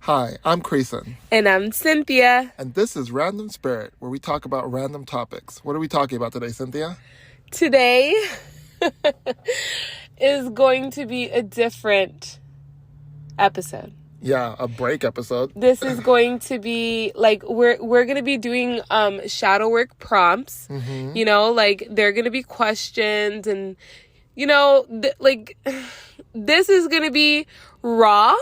Hi, I'm Creason. And I'm Cynthia. And this is Random Spirit, where we talk about random topics. What are we talking about today, Cynthia? Today is going to be a different episode. Yeah, a break episode. This is going to be like we're going to be doing shadow work prompts. Mm-hmm. You know, like they're going to be questions and you know, this is going to be raw.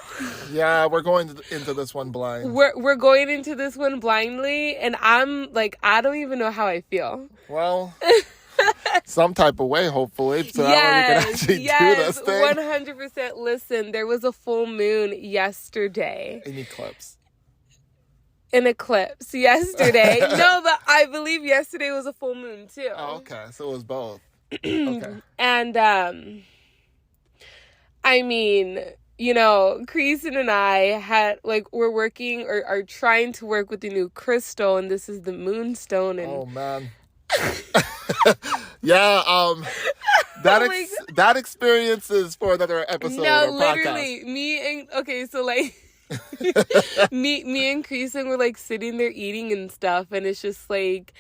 Yeah, we're going into this one blind. We're going into this one blindly, and I'm like, I don't even know how I feel. Well, some type of way, hopefully, so that way we can actually do this thing. 100%. Listen, there was a full moon yesterday. An eclipse. An eclipse yesterday. No, but I believe yesterday was a full moon too. Oh, okay. So it was both. Okay. And I mean, you know, Creason and I we're working or are trying to work with the new crystal, and this is the moonstone. And oh man. Yeah, that experience is for another episode. No, or literally, podcast. me and Creason were like sitting there eating and stuff, and it's just like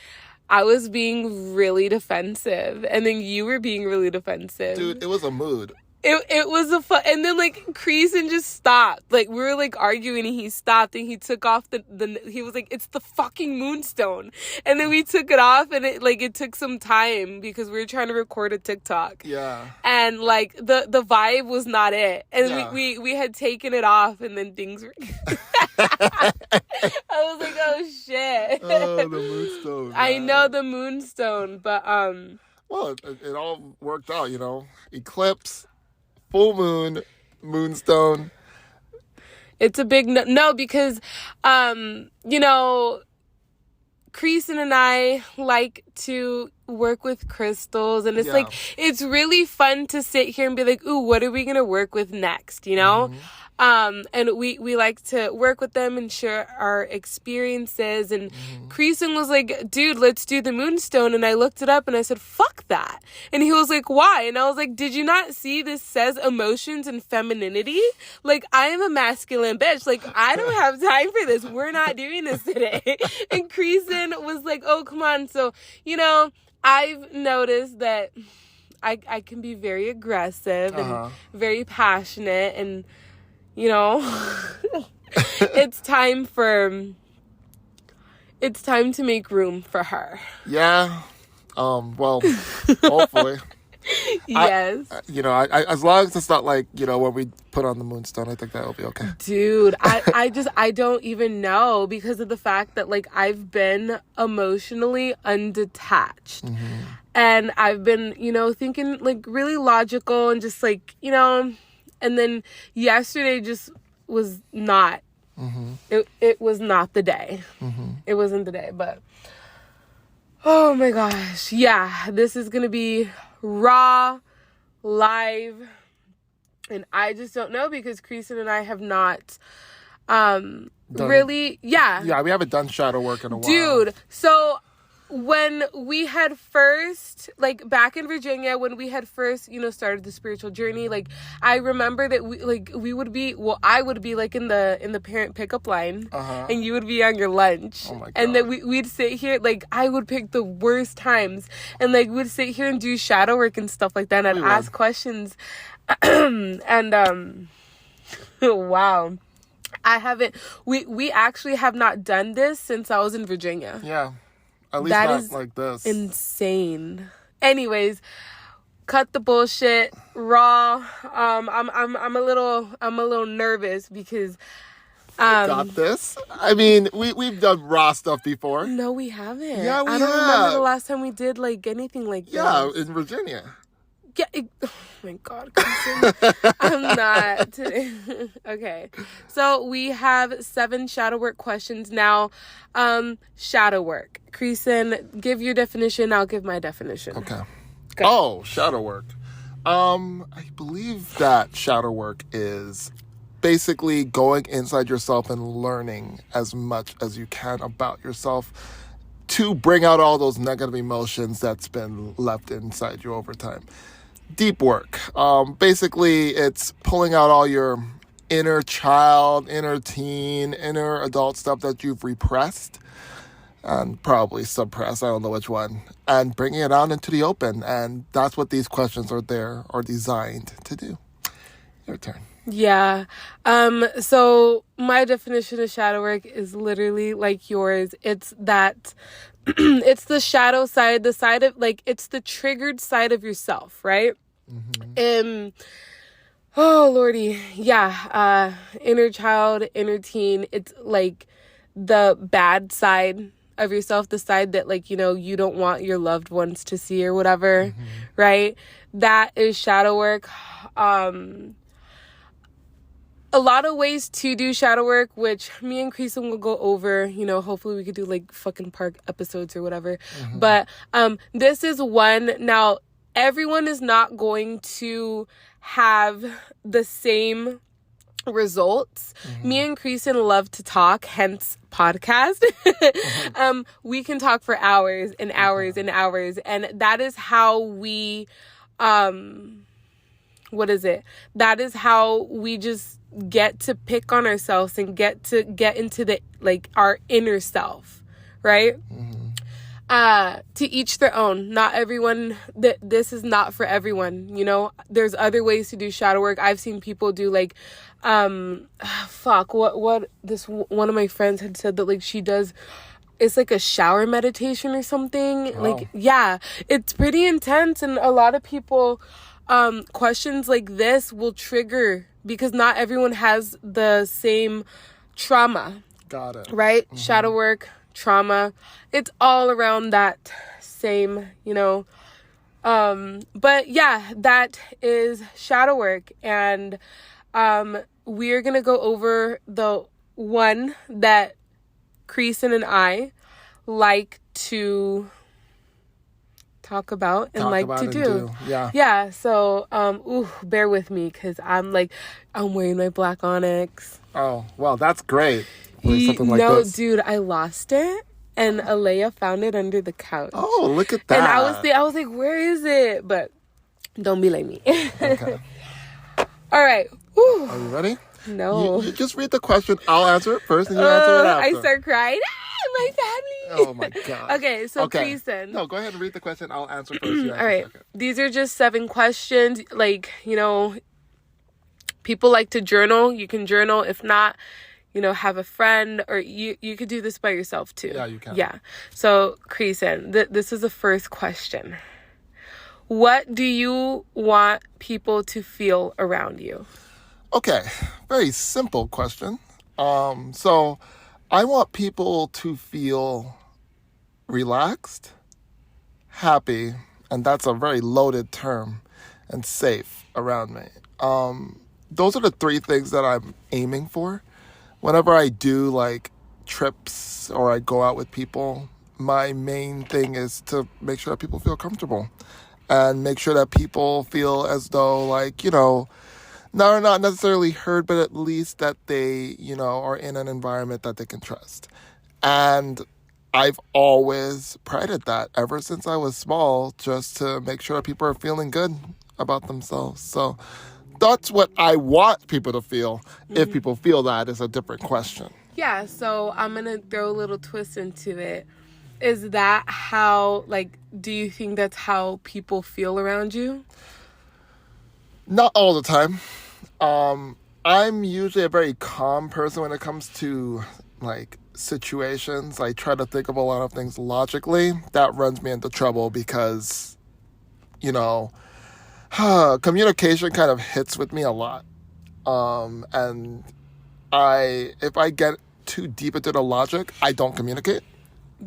I was being really defensive, and then you were being really defensive. Dude, it was a mood. It was a fun, and then like Creason just stopped. Like we were like arguing, and he stopped, and he took off he was like, "It's the fucking moonstone," and then we took it off, and it took some time because we were trying to record a TikTok. Yeah. And like the vibe was not it, and yeah. we had taken it off, and then things were. I was like, "Oh shit!" Oh, the moonstone. Man. I know the moonstone, but well, it all worked out, you know. Eclipse. Full moon, moonstone. It's a big no because, you know, Creason and I like to work with crystals, and it's like, it's really fun to sit here and be like, ooh, what are we going to work with next, you know? Mm-hmm. And we like to work with them and share our experiences. And Creason was like, dude, let's do the moonstone. And I looked it up and I said, fuck that. And he was like, why? And I was like, did you not see this says emotions and femininity? Like, I am a masculine bitch. Like, I don't have time for this. We're not doing this today. And Creason was like, oh, come on. So, you know, I've noticed that I can be very aggressive and very passionate, and you know, it's time to make room for her. Yeah. Well, hopefully. Yes. I as long as it's not like, you know, when we put on the moonstone, I think that'll be okay. Dude, I don't even know, because of the fact that like I've been emotionally undetached. Mm-hmm. And I've been, you know, thinking like really logical and just like, you know, and then yesterday just was not. Mm-hmm. It was not the day. Mm-hmm. It wasn't the day, but oh my gosh. Yeah, this is going to be raw, live, and I just don't know because Creason and I have not really. Yeah, we haven't done shadow work in a while. Dude, so when we had first, like back in Virginia, when we had first, you know, started the spiritual journey, like I remember that I would be like in the parent pickup line, and you would be on your lunch. Oh my God. And then we'd sit here, like I would pick the worst times, and like we'd sit here and do shadow work and stuff like that, and I'd ask questions, and wow. I haven't, we actually have not done this since I was in Virginia. Yeah. At least that not is like this. Insane. Anyways, cut the bullshit. Raw. I'm a little nervous because got this. I mean, we've done raw stuff before. No, we haven't. Yeah, I don't remember the last time we did like anything like this. Yeah, in Virginia. Yeah. Oh my God, Creason. I'm not today. Okay. So we have 7 shadow work questions now. Shadow work. Creason, give your definition. I'll give my definition. Okay. Go. Oh, shadow work. I believe that shadow work is basically going inside yourself and learning as much as you can about yourself to bring out all those negative emotions that's been left inside you over time. Deep work. Basically, it's pulling out all your inner child, inner teen, inner adult stuff that you've repressed and probably suppressed, I don't know which one, and bringing it out into the open. And that's what these questions are there or designed to do. Your turn. Yeah. So my definition of shadow work is literally like yours. It's that it's the shadow side, the side of like it's the triggered side of yourself, right? Oh Lordy. Yeah. Inner child, inner teen. It's like the bad side of yourself, the side that like, you don't want your loved ones to see or whatever, right? That is shadow work. A lot of ways to do shadow work, which me and Creason will go over, hopefully we could do like fucking park episodes or whatever. But this is one. Now, everyone is not going to have the same results. Me and Creason love to talk, hence podcast. We can talk for hours and hours and hours. And that is how we, that is how we just get to pick on ourselves and get into the like our inner self, right? To each their own. Not everyone, this is not for everyone, there's other ways to do shadow work. I've seen people do like what this one of my friends had said that like she does, it's like a shower meditation or something. Like, yeah, it's pretty intense. And a lot of people, questions like this will trigger because not everyone has the same trauma. Got it. Right? Shadow work, trauma, it's all around that same, but yeah, that is shadow work. And we're gonna go over the one that Creason and I like to talk about and do. Yeah. So, bear with me because I'm wearing my black onyx. Oh, well, that's great. Something like this. Dude, I lost it and Alea found it under the couch. Oh, look at that. And I was like, where is it? But don't be like me. Okay. All right. Whew. Are you ready? No. You just read the question. I'll answer it first and you answer it after. I start crying. My family. Oh my God. Okay, so Creason. No, go ahead and read the question. I'll answer first. All right. These are just 7 questions. Like, people like to journal. You can journal. If not, have a friend, or you could do this by yourself too. Yeah, you can. Yeah. So, Creason, this is the first question. What do you want people to feel around you? Okay, very simple question. So I want people to feel relaxed, happy, and that's a very loaded term, and safe around me. Those are the 3 things that I'm aiming for. Whenever I do like trips or I go out with people, my main thing is to make sure that people feel comfortable and make sure that people feel as though not necessarily heard, but at least that they, are in an environment that they can trust. And I've always prided that ever since I was small, just to make sure that people are feeling good about themselves. So that's what I want people to feel. If people feel that is a different question. Yeah, so I'm going to throw a little twist into it. Is that how, do you think that's how people feel around you? Not all the time. I'm usually a very calm person when it comes to, situations. I try to think of a lot of things logically. That runs me into trouble because, communication kind of hits with me a lot. And if I get too deep into the logic, I don't communicate.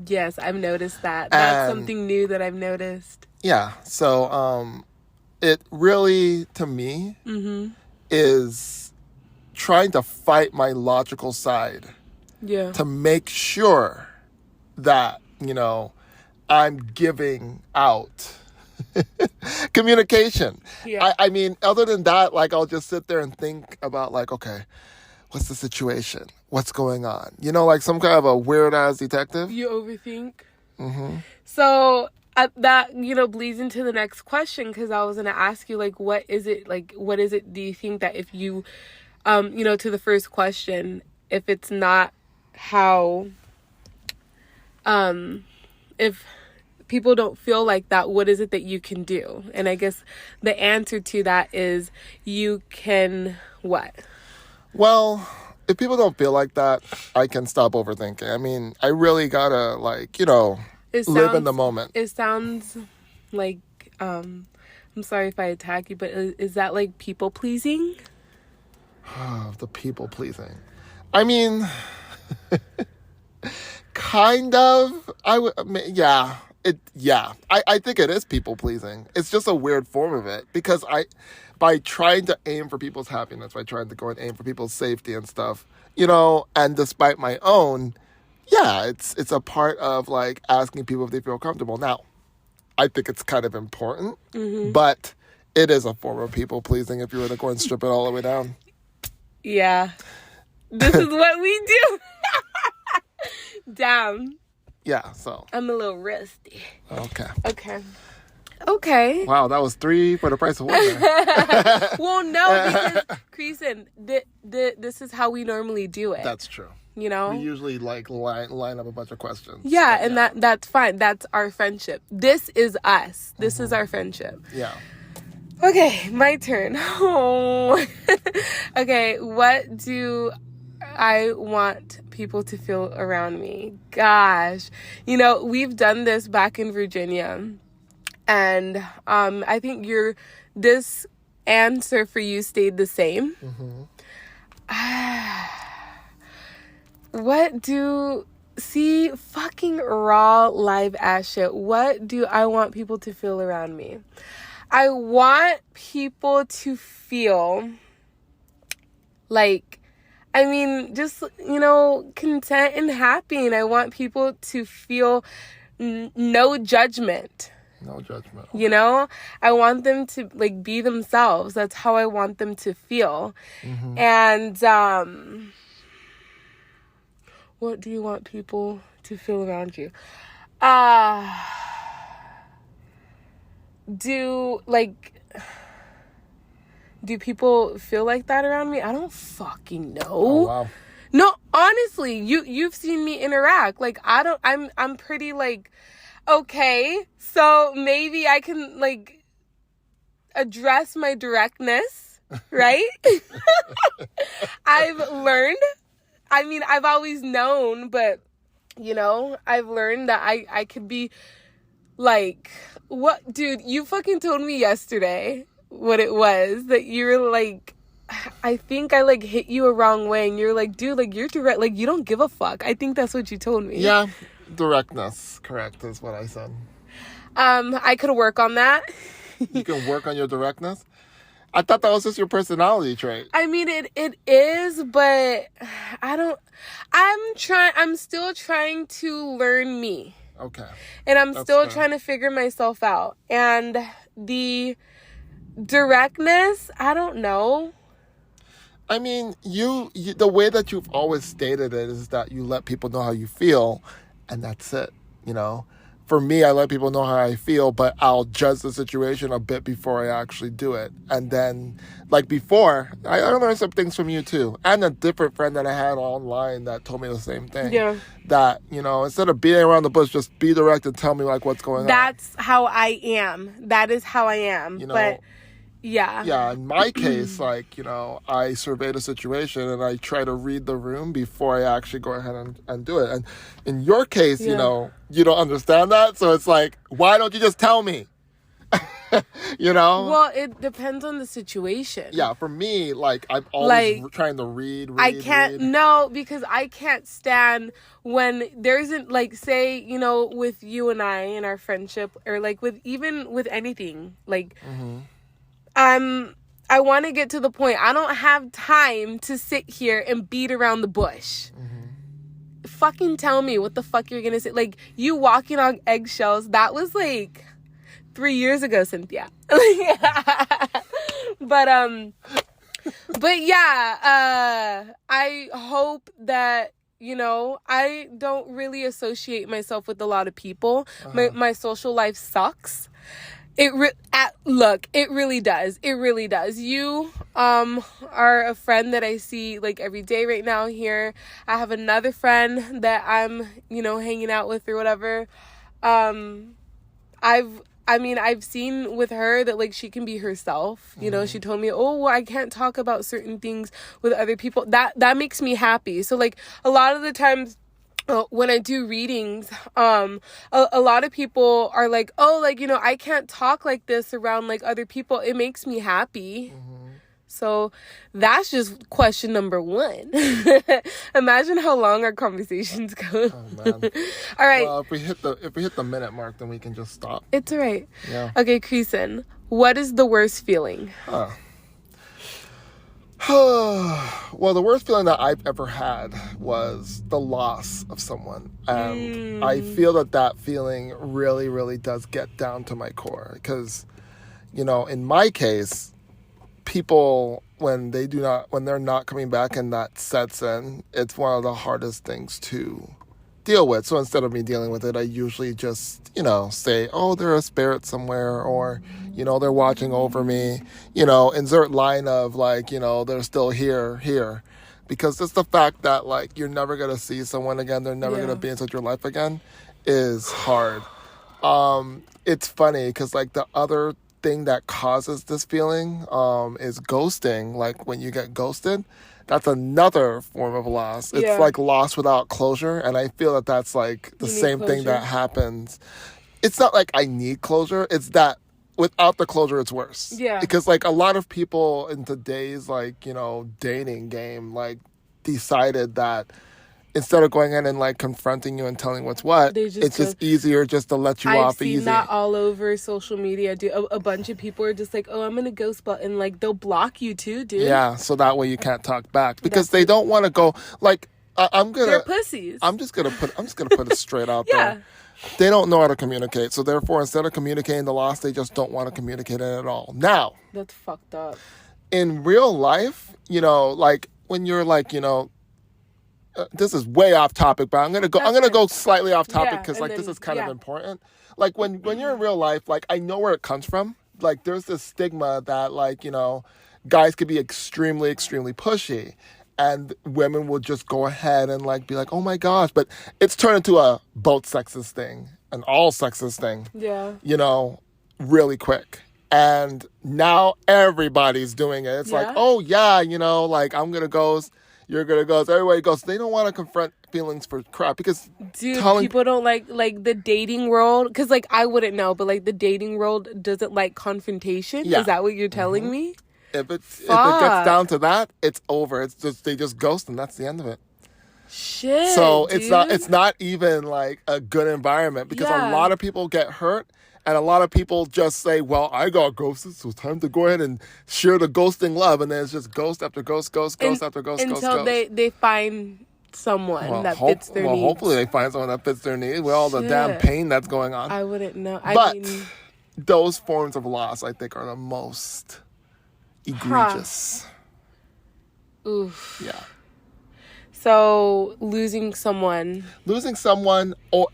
Yes, I've noticed that. That's something new that I've noticed. Yeah. So, it really, to me, is trying to fight my logical side. Yeah. To make sure that, I'm giving out communication. Yeah. I mean, other than that, I'll just sit there and think about, okay, what's the situation? What's going on? Some kind of a weird-ass detective. You overthink? Mm-hmm. So that, bleeds into the next question, because I was going to ask you, what is it do you think that if you to the first question, if it's not how, if people don't feel like that, what is it that you can do? And I guess the answer to that is you can what? Well, if people don't feel like that, I can stop overthinking. I mean, I really gotta, like, live in the moment. It sounds like, I'm sorry if I attack you, but is that like people pleasing? The people pleasing. I mean, kind of. I think it is people pleasing. It's just a weird form of it because by trying to aim for people's happiness, by trying to go and aim for people's safety and stuff, and despite my own, it's a part of like asking people if they feel comfortable. Now, I think it's kind of important, but it is a form of people pleasing if you were to go and strip it all the way down. Yeah. This is what we do. Damn. Yeah, so. I'm a little rusty. Okay. Wow, that was 3 for the price of 1 there. Well, no, because, Creason, this is how we normally do it. That's true. We usually, like, line up a bunch of questions. Yeah, and that's fine. That's our friendship. This is us. This is our friendship. Yeah. Okay, my turn. Oh. Okay, what do I want people to feel around me? Gosh. We've done this back in Virginia. And I think this answer for you stayed the same. Fucking raw live ass shit. What do I want people to feel around me? I want people to feel like, just, content and happy. And I want people to feel no judgment. No judgment. I want them to, like, be themselves. That's how I want them to feel. And, what do you want people to feel around you? Do people feel like that around me? I don't fucking know. Oh, wow. No, honestly, you've seen me interact. Like, I'm pretty, like, okay, so maybe I can, like, address my directness, right? I've learned. I've always known, but, I've learned that I could be, like, what? Dude, you fucking told me yesterday what it was, that you were, like, I think I, like, hit you a wrong way, and you're like, dude, like, you're direct, like, you don't give a fuck. I think that's what you told me. Yeah. Directness, correct, is what I said. I could work on that. You can work on your directness? I thought that was just your personality trait. It is, but I'm still trying to learn me. Okay. And I'm still trying to figure myself out. And the directness, I don't know. You the way that you've always stated it is that you let people know how you feel, and that's it, For me, I let people know how I feel, but I'll judge the situation a bit before I actually do it. And then, like before, I learned some things from you too. And a different friend that I had online that told me the same thing. Yeah. That, instead of beating around the bush, just be direct and tell me, like, what's going on. That's how I am. That is how I am. But, yeah. Yeah, in my case, like, I survey the situation and I try to read the room before I actually go ahead and do it. And in your case, you don't understand that. So it's like, why don't you just tell me? Well, it depends on the situation. Yeah, for me, like, I'm always trying to read. No, because I can't stand when there isn't, like, say, with you and I in our friendship, or, like, with anything, like, I want to get to the point. I don't have time to sit here and beat around the bush. Fucking tell me what the fuck you're gonna say. Like, you walking on eggshells, that was, like, 3 years ago, Cynthia. But yeah, I hope that, I don't really associate myself with a lot of people. My social life sucks. Look, it really does. It really does. You are a friend that I see like every day right now here. I have another friend that I'm, hanging out with or whatever. I've seen with her that like she can be herself. She told me, "Oh, well, I can't talk about certain things with other people." That makes me happy. So like a lot of the times when I do readings, a lot of people are like, "Oh, like, I can't talk like this around like other people." It makes me happy. So that's just question number one. Imagine how long our conversations go. Oh man. All right. Well, if we hit the minute mark, then we can just stop. It's all right. Yeah. Okay, Creason, what is the worst feeling? Well, the worst feeling that I've ever had was the loss of someone. And I feel that feeling really, really does get down to my core. Because, in my case, people, when they're not coming back and that sets in, it's one of the hardest things to deal with. So instead of me dealing with it, I usually just, say, oh, they're a spirit somewhere, or, they're watching over me, insert line of like, they're still here. Because it's the fact that like, you're never going to see someone again. They're never going to be into your life again is hard. It's funny because like the other thing that causes this feeling is ghosting. Like when you get ghosted, that's another form of loss. It's like loss without closure, and I feel that that's like the same thing that happens. It's not like I need closure, it's that without the closure it's worse. Yeah. Because like a lot of people in today's like, dating game like decided that instead of going in and like confronting you and telling what's what, it's just easier just to let you off easy. I've seen that all over social media. A bunch of people are just like, "Oh, I'm gonna ghost," and like they'll block you too, dude. Yeah, so that way you can't talk back because they don't want to go. Like they're pussies. I'm just gonna put it straight out there. They don't know how to communicate, so therefore, instead of communicating the loss, they just don't want to communicate it at all. Now, that's fucked up. In real life, like when you're like, this is way off topic, but I'm gonna go slightly off topic because this is kind of important. Like when you're in real life, like I know where it comes from. Like there's this stigma that like, guys could be extremely, extremely pushy, and women will just go ahead and like be like, oh my gosh, but it's turned into a both sexist thing, an all sexist thing. Yeah. Really quick. And now everybody's doing it. It's like, oh yeah, like I'm gonna ghost. You're gonna ghost. Everybody goes. They don't want to confront feelings for crap because people don't like the dating world. Because like I wouldn't know, but like the dating world doesn't like confrontation. Yeah. Is that what you're telling me? If it gets down to that, it's over. It's just they just ghost and that's the end of it. Shit. So it's not even like a good environment because a lot of people get hurt. And a lot of people just say, well, I got ghosted, so it's time to go ahead and share the ghosting love. And then it's just ghost after ghost after ghost. Until they find someone that fits their needs. Well, hopefully they find someone that fits their needs with all the damn pain that's going on. I wouldn't know. But those forms of loss, I think, are the most egregious. Oof. Yeah. So losing someone or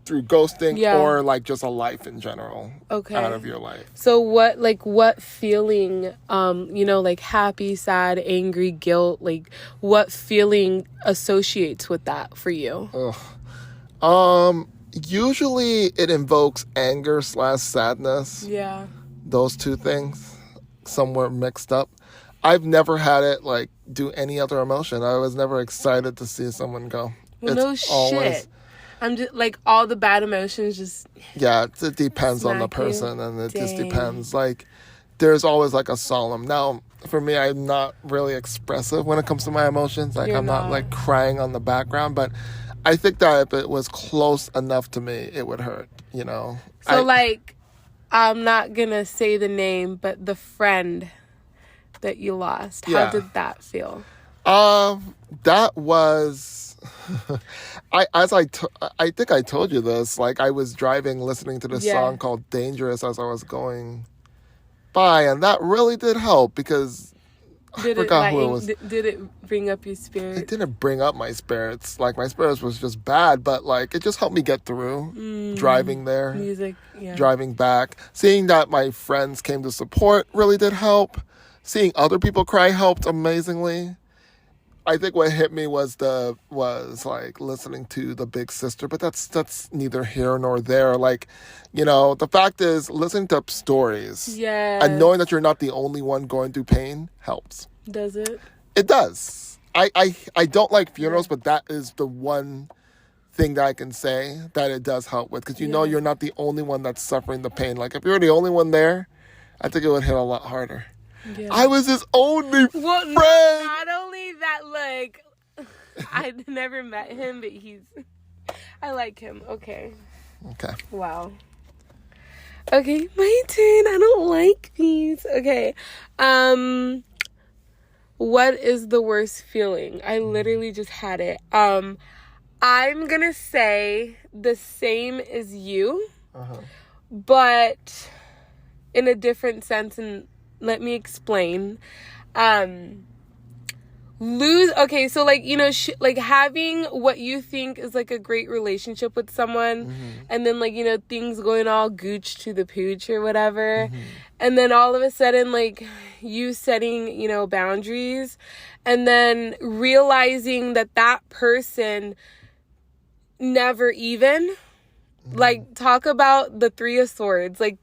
through ghosting or like just a life in general out of your life. So what feeling, like happy, sad, angry, guilt, like what feeling associates with that for you? Usually it invokes anger / sadness. Yeah. Those two things somewhere mixed up. I've never had it like do any other emotion. I was never excited to see someone go. Well, no shit. I'm just like all the bad emotions just. Yeah, it depends on the person, and it just depends. Like, there's always like a solemn. Now, for me, I'm not really expressive when it comes to my emotions. Like, I'm not like crying on the background, but I think that if it was close enough to me, it would hurt. So I'm not gonna say the name, but the friend that you lost. How did that feel? That was I think I told you this. Like I was driving listening to this song called Dangerous as I was going by, and that really did help because I forgot who it was. Did it bring up your spirit? It didn't bring up my spirits. Like, my spirits was just bad, but, like, it just helped me get through driving there. Music, yeah. Driving back. Seeing that my friends came to support really did help. Seeing other people cry helped amazingly. I think what hit me was like listening to the Big Sister, but that's neither here nor there. Like, you know, the fact is, listening to stories and knowing that you're not the only one going through pain helps. Does it? It does. I don't like funerals, but that is the one thing that I can say that it does help with, because you know you're not the only one that's suffering the pain. Like, if you're the only one there, I think it would hit a lot harder. Yeah. I was his only friend. Not only that, like, I'd never met him, but I like him. Okay. Wow. Okay, my turn. I don't like these. Okay. What is the worst feeling? I literally just had it. I'm gonna say the same as you, but in a different sense, and let me explain. Okay, so, like, you know, like, having what you think is like a great relationship with someone, and then, like, you know, things going all gooch to the pooch or whatever, and then all of a sudden, like, you setting, you know, boundaries, and then realizing that person never even, like, talk about the Three of Swords, like,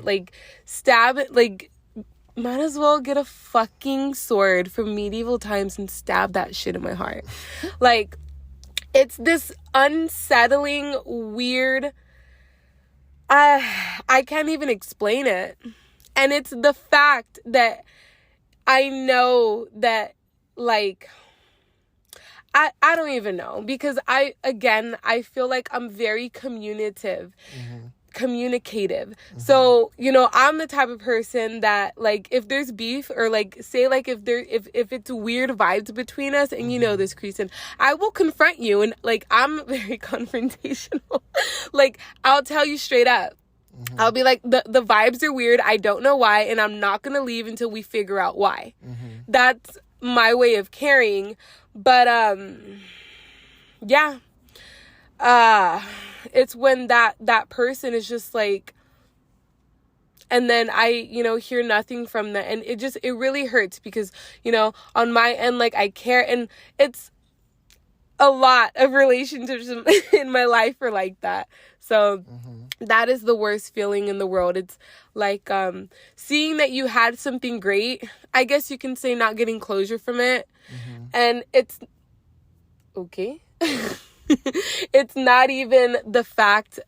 like, stab it, like, might as well get a fucking sword from medieval times and stab that shit in my heart. Like, it's this unsettling, weird, I can't even explain it. And it's the fact that I know that, like, I don't even know, because I feel like I'm very communicative. So, you know, I'm the type of person that, like, if there's beef, or, like, say, like, if it's weird vibes between us, and you know this, Creason, I will confront you, and, like, I'm very confrontational. Like, I'll tell you straight up. I'll be like, the vibes are weird, I don't know why, and I'm not gonna leave until we figure out why. That's my way of carrying. But yeah, it's when that person is just like, and then I, you know, hear nothing from that, and it really hurts, because, you know, on my end, like, I care, and it's a lot of relationships in my life are like that. So that is the worst feeling in the world. It's like, seeing that you had something great, I guess you can say, not getting closure from it. And it's okay. It's not even the fact,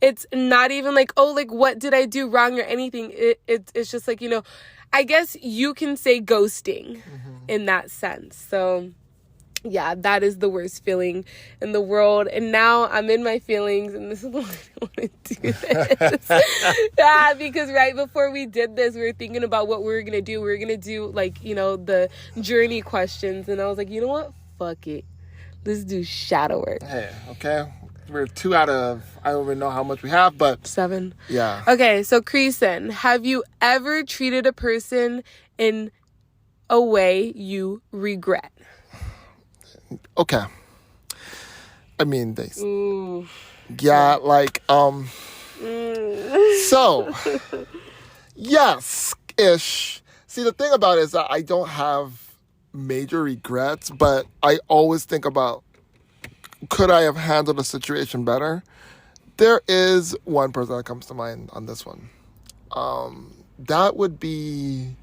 it's not even like, oh, like, what did I do wrong or anything? It's just like, you know, I guess you can say ghosting in that sense. So yeah, that is the worst feeling in the world. And now I'm in my feelings, and this is why I don't want to do this. Yeah, because right before we did this, we were thinking about what we were going to do. We were going to do, like, you know, the journey questions. And I was like, you know what? Fuck it. Let's do shadow work. Hey, okay. We're 2 out of, I don't even know how much we have, but 7. Yeah. Okay, so Creason, have you ever treated a person in a way you regret? Okay. I mean, Ooh. Yeah, like, so, yes-ish. See, the thing about it is that I don't have major regrets, but I always think about, could I have handled the situation better? There is one person that comes to mind on this one. That would be,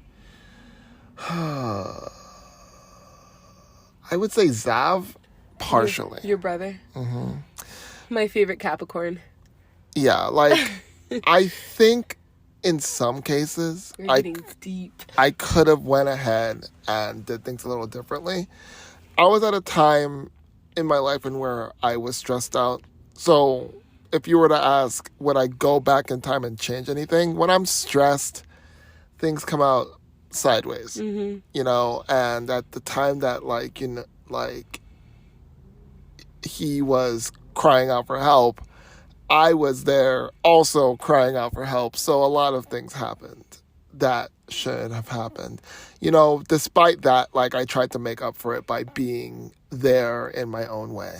I would say Zav, partially. Your brother? My favorite Capricorn. Yeah, like, I think in some cases, I could have went ahead and did things a little differently. I was at a time in my life in where I was stressed out. So if you were to ask, would I go back in time and change anything? When I'm stressed, things come out sideways, you know, and at the time that, like, you know, like, he was crying out for help, I was there also crying out for help. So a lot of things happened that should have happened. Despite that, like, I tried to make up for it by being there in my own way.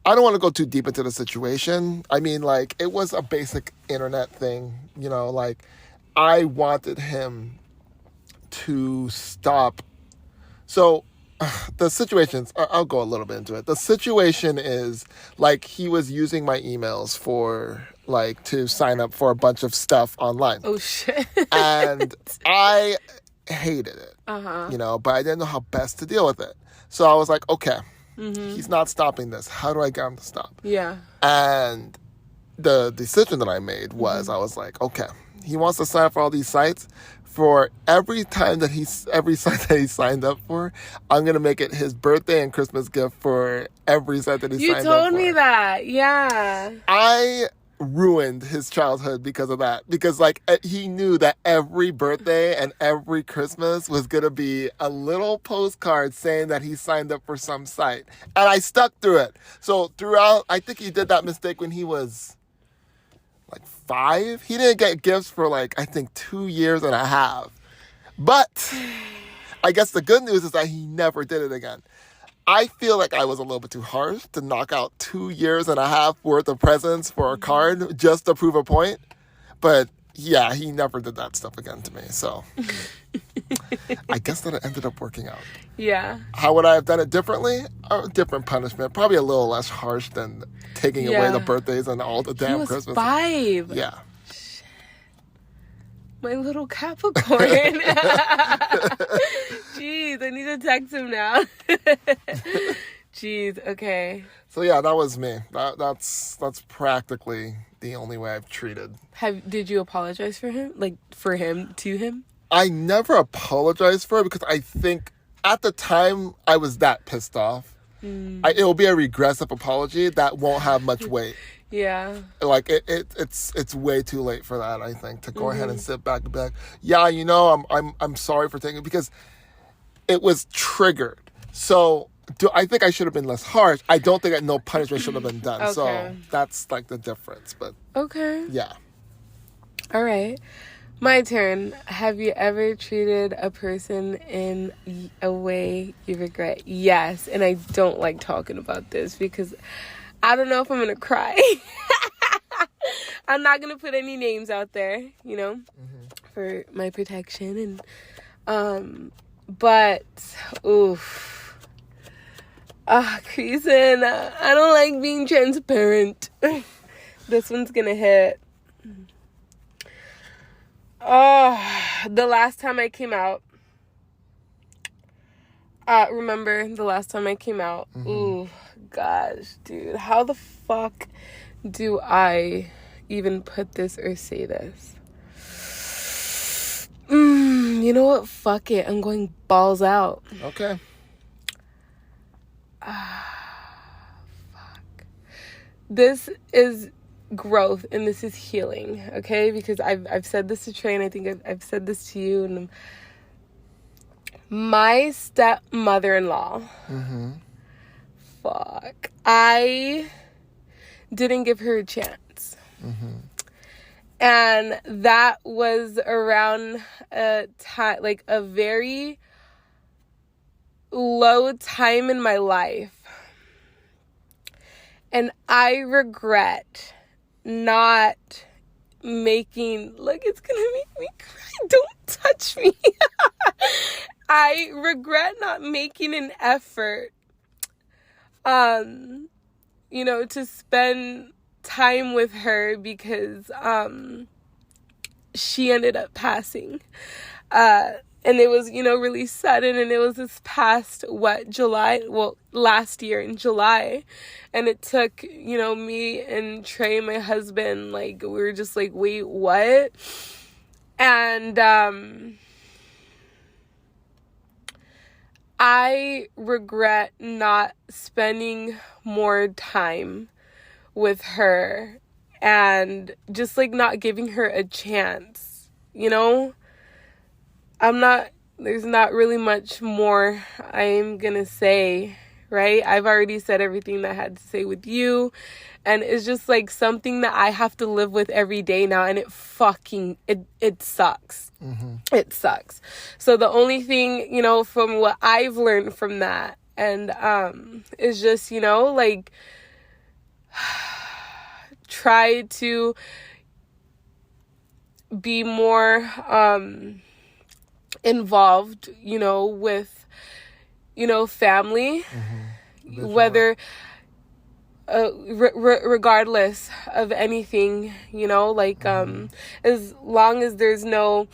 I don't want to go too deep into the situation. I mean, like, it was a basic internet thing, like, I wanted him to stop. So the situations, I'll go a little bit into it. The situation is, like, he was using my emails for, like, to sign up for a bunch of stuff online. Oh, shit. And I hated it, but I didn't know how best to deal with it. So I was like, okay, he's not stopping this. How do I get him to stop? Yeah. And the decision that I made was, I was like, okay, he wants to sign up for all these sites. For every site that he signed up for, I'm going to make it his birthday and Christmas gift for every site that he signed up for. You told me that, yeah. I ruined his childhood because of that. Because, like, he knew that every birthday and every Christmas was going to be a little postcard saying that he signed up for some site. And I stuck through it. So throughout, I think he did that mistake when he was like 5. He didn't get gifts for, like, I think 2 years and a half. But I guess the good news is that he never did it again. I feel like I was a little bit too harsh to knock out 2 years and a half worth of presents for a card just to prove a point. But yeah, he never did that stuff again to me. So I guess that it ended up working out. Yeah. How would I have done it differently? A different punishment. Probably a little less harsh than taking away the birthdays and all the damn Christmas. He was 5. Yeah. Shit. My little Capricorn. Jeez, I need to text him now. Jeez, okay. So yeah, that was me. That's practically the only way I've treated. Did you apologize for him? Like, for him, to him? I never apologized for it because I think at the time I was that pissed off. It will be a regressive apology that won't have much weight. Yeah. Like, it's way too late for that, I think, to go ahead and sit back and be like, yeah, I'm sorry for taking it, because it was triggered. So I think I should have been less harsh. I don't think that no punishment should have been done. Okay. So that's, like, the difference. But okay. Yeah. All right. My turn. Have you ever treated a person in a way you regret? Yes. And I don't like talking about this because I don't know if I'm going to cry. I'm not going to put any names out there, for my protection. But, oof. Creason, I don't like being transparent. This one's going to hit. The last time I came out. Remember the last time I came out? Ooh, gosh, dude. How the fuck do I even put this or say this? You know what? Fuck it. I'm going balls out. Okay. Fuck. This is growth and this is healing, okay? Because I've said this to Trey, and I think I've said this to you. And my stepmother-in-law, fuck, I didn't give her a chance. And that was around a time, like a very low time in my life. And I regret not making, look, it's gonna make me cry. Don't touch me. I regret not making an effort, to spend time with her because, she ended up passing. And it was, really sudden, and it was this past, last year in July. And it took, me and Trey, my husband, like, we were just like, wait, what? And, I regret not spending more time with her and just, like, not giving her a chance, there's not really much more I'm gonna say right? I've already said everything that I had to say with you. And it's just like something that I have to live with every day now. And it sucks. It sucks. So the only thing, you know, from what I've learned from that and is just, you know, like try to be more involved, you know, with, you know, family, whether regardless of anything, you know, like as long as there's no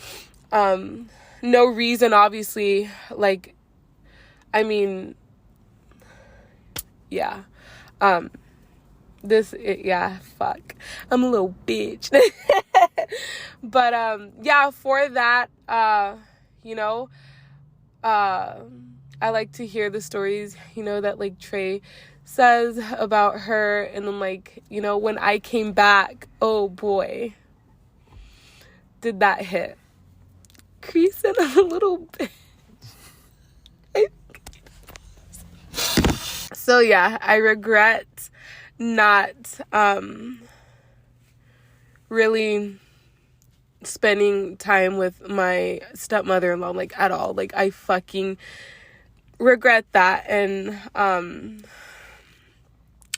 reason, obviously, like, I mean, yeah, fuck, I'm a little bitch. But yeah, for that, you know, I like to hear the stories, you know, that like Trey says about her. And then, like, you know, when I came back, oh boy, did that hit. Crease and a little bit. So yeah, I regret not really spending time with my stepmother-in-law, like, at all. Like, I fucking regret that. And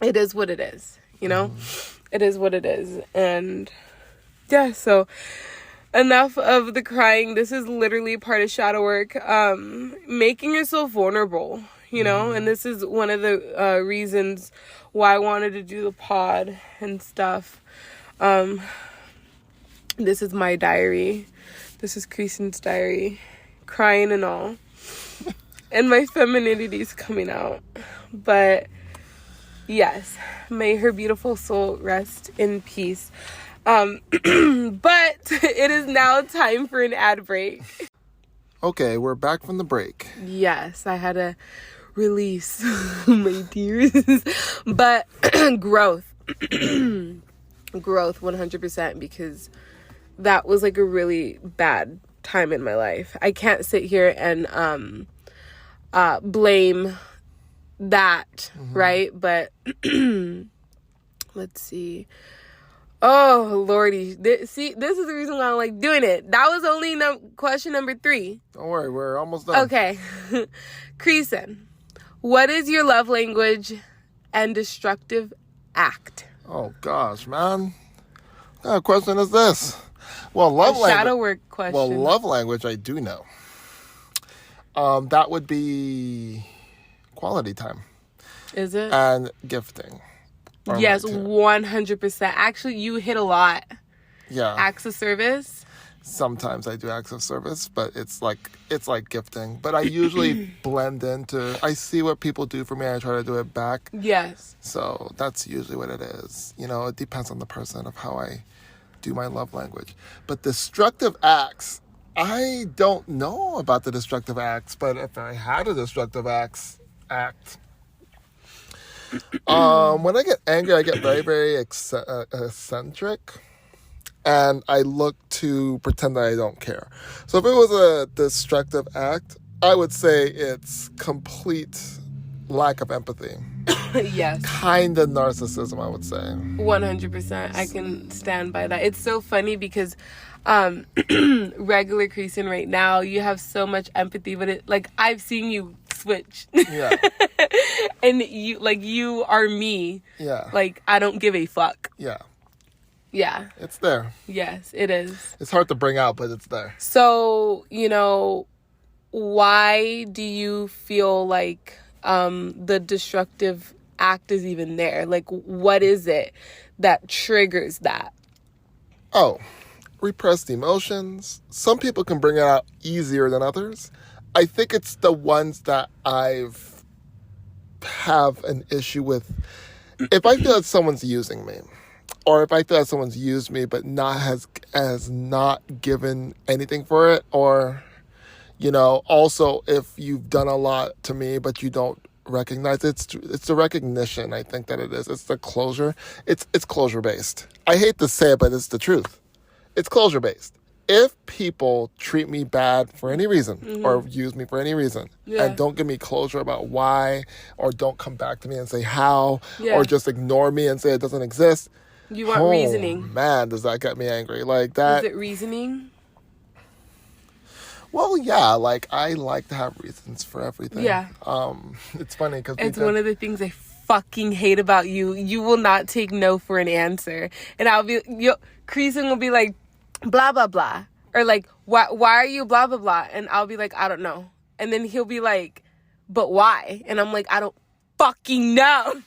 it is what it is, you know? It is what it is. And yeah, so enough of the crying. This is literally part of shadow work. Making yourself vulnerable, you know? And this is one of the reasons why I wanted to do the pod and stuff. This is my diary. This is Kristen's diary. Crying and all. And my femininity is coming out. But yes, may her beautiful soul rest in peace. But it is now time for an ad break. Okay, we're back from the break. Yes, I had to release my tears. But growth. Growth 100%, because that was like a really bad time in my life. I can't sit here and blame that, right? But let's see. Oh, Lordy. See, this is the reason why I like doing it. That was only question number 3. Don't worry, we're almost done. Okay. Creason, what is your love language and destructive act? Oh, gosh, man. What kind of question is this? Well, love language. Shadow work question. Well, love language, I do know. That would be quality time. Is it? And gifting. Yes, 100%. Actually, you hit a lot. Yeah. Acts of service. Sometimes I do acts of service, but it's like gifting. But I usually blend into. I see what people do for me, and I try to do it back. Yes. So that's usually what it is. You know, it depends on the person of how I do my love language. But destructive acts, I don't know about the destructive acts. But if I had a destructive act. When I get angry, I get very, very eccentric, and I look to pretend that I don't care. So if it was a destructive act, I would say it's complete lack of empathy. Yes. Kind of narcissism, I would say. 100%. I can stand by that. It's so funny because regular Creason right now, you have so much empathy, but it, like, I've seen you switch. Yeah. And you are me. Yeah. Like, I don't give a fuck. Yeah. Yeah. It's there. Yes, it is. It's hard to bring out, but it's there. So, you know, why do you feel like the destructive act is even there? Like, what is it that triggers that? Oh, repressed emotions. Some people can bring it out easier than others. I think it's the ones that I've have an issue with. If I feel that someone's using me, or if I feel that someone's used me but has not given anything for it, or, you know, also if you've done a lot to me but you don't recognize it, it's the recognition. I think that it is. It's the closure. It's closure based. I hate to say it, but it's the truth. It's closure based. if people treat me bad for any reason or use me for any reason and don't give me closure about why, or don't come back to me and say how, or just ignore me and say it doesn't exist, you want reasoning. Man, does that get me angry. Like that. Is it reasoning? Well, yeah, like I like to have reasons for everything. Yeah. It's funny because it's one of the things I fucking hate about you. You will not take no for an answer. And Creason will be like, blah, blah, blah. Or like, why are you blah, blah, blah? And I'll be like, I don't know. And then he'll be like, but why? And I'm like, I don't fucking know.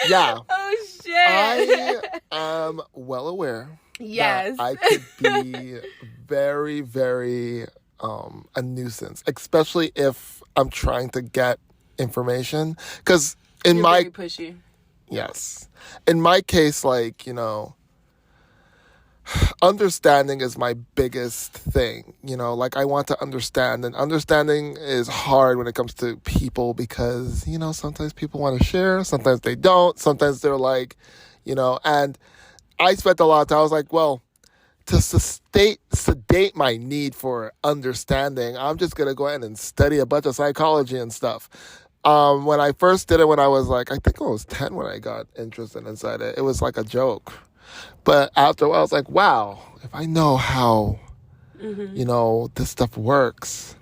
Yeah. Oh, shit. I am well aware. Yes. I could be very, very a nuisance, especially if I'm trying to get information. Because You're very pushy. Yes. In my case, like, you know, understanding is my biggest thing. You know, like I want to understand, and understanding is hard when it comes to people because, you know, sometimes people want to share, sometimes they don't, sometimes they're like, you know, and I spent a lot of time, I was like, well, to sedate my need for understanding, I'm just going to go ahead and study a bunch of psychology and stuff. When I first did it, when I was like, I think I was 10 when I got interested inside it, it was like a joke. But after a while, I was like, wow, if I know how, you know, this stuff works,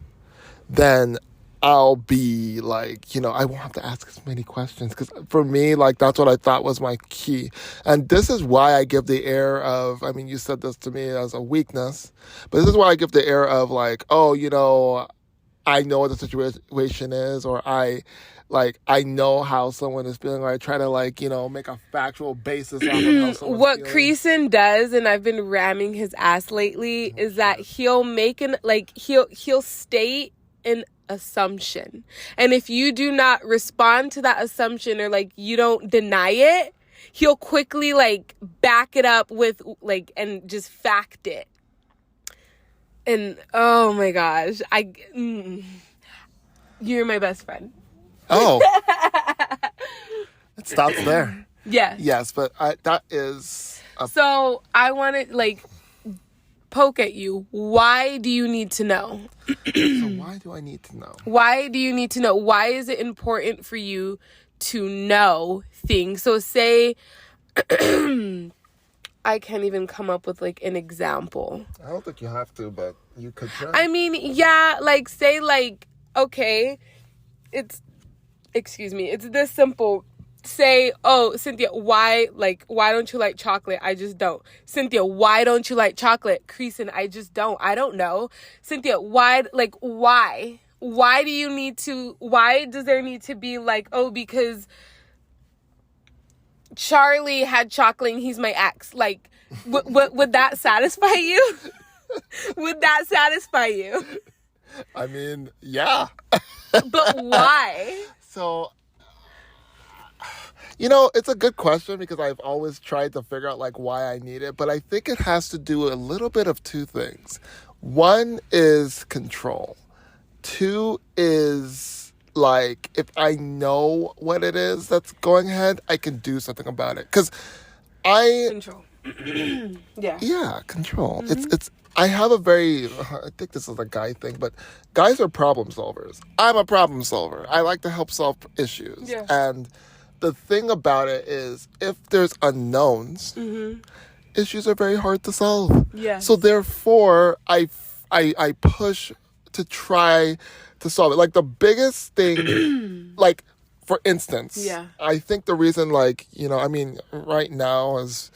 then I'll be like, you know, I won't have to ask as many questions. Because for me, like, that's what I thought was my key. And this is why I give the air of, I mean, you said this to me as a weakness, but this is why I give the air of like, oh, you know, I know what the situation is, or I know how someone is feeling, or I try to like, you know, make a factual basis off of how someone's what feeling. Creason does, and I've been ramming his ass lately, is that he'll make he'll state an assumption, and if you do not respond to that assumption or like you don't deny it, he'll quickly like back it up with like and just fact it. And oh my gosh, you're my best friend. Oh, it stops there. Yes, but that is. So I want to like poke at you. Why do you need to know? So why do I need to know? Why do you need to know? Why is it important for you to know things? So say, I can't even come up with like an example. I don't think you have to, but you could try. I mean, yeah, like say like, okay, it's this simple. Say, oh, Cynthia, why don't you like chocolate? I just don't. Cynthia, why don't you like chocolate? Creason, I just don't. I don't know. Cynthia, why? Why do you need to, why does there need to be like, oh, because Charlie had chocolate and he's my ex. Like, would that satisfy you? Would that satisfy you? I mean, yeah. But why? So, you know, it's a good question because I've always tried to figure out like why I need it, but I think it has to do a little bit of two things. One is control. Two is like if I know what it is that's going ahead, I can do something about it. Because control. Yeah, control. It's I have a very, I think this is a guy thing, but guys are problem solvers. I'm a problem solver. I like to help solve issues. Yeah. And the thing about it is, if there's unknowns, issues are very hard to solve. Yeah. So therefore, I push to try to solve it. Like the biggest thing, like for instance, I think the reason, like, you know, I mean, right now is,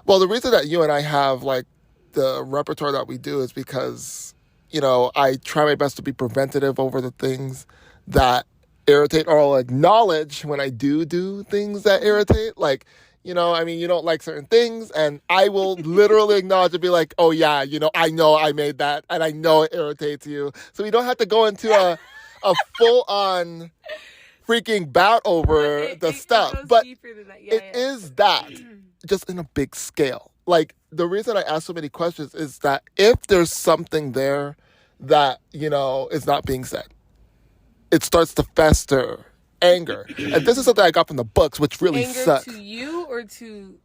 well, the reason that you and I have like the repertoire that we do is because, you know, I try my best to be preventative over the things that irritate, or I'll acknowledge when I do things that irritate. Like, you know, I mean, you don't like certain things, and I will literally acknowledge and be like, oh yeah, you know I made that, and I know it irritates you. So we don't have to go into a full-on freaking bout over the stuff. But it is that, just in a big scale. Like, the reason I ask so many questions is that if there's something there that, you know, is not being said, it starts to fester. Anger. And this is something I got from the books, which really anger sucks. To you or to...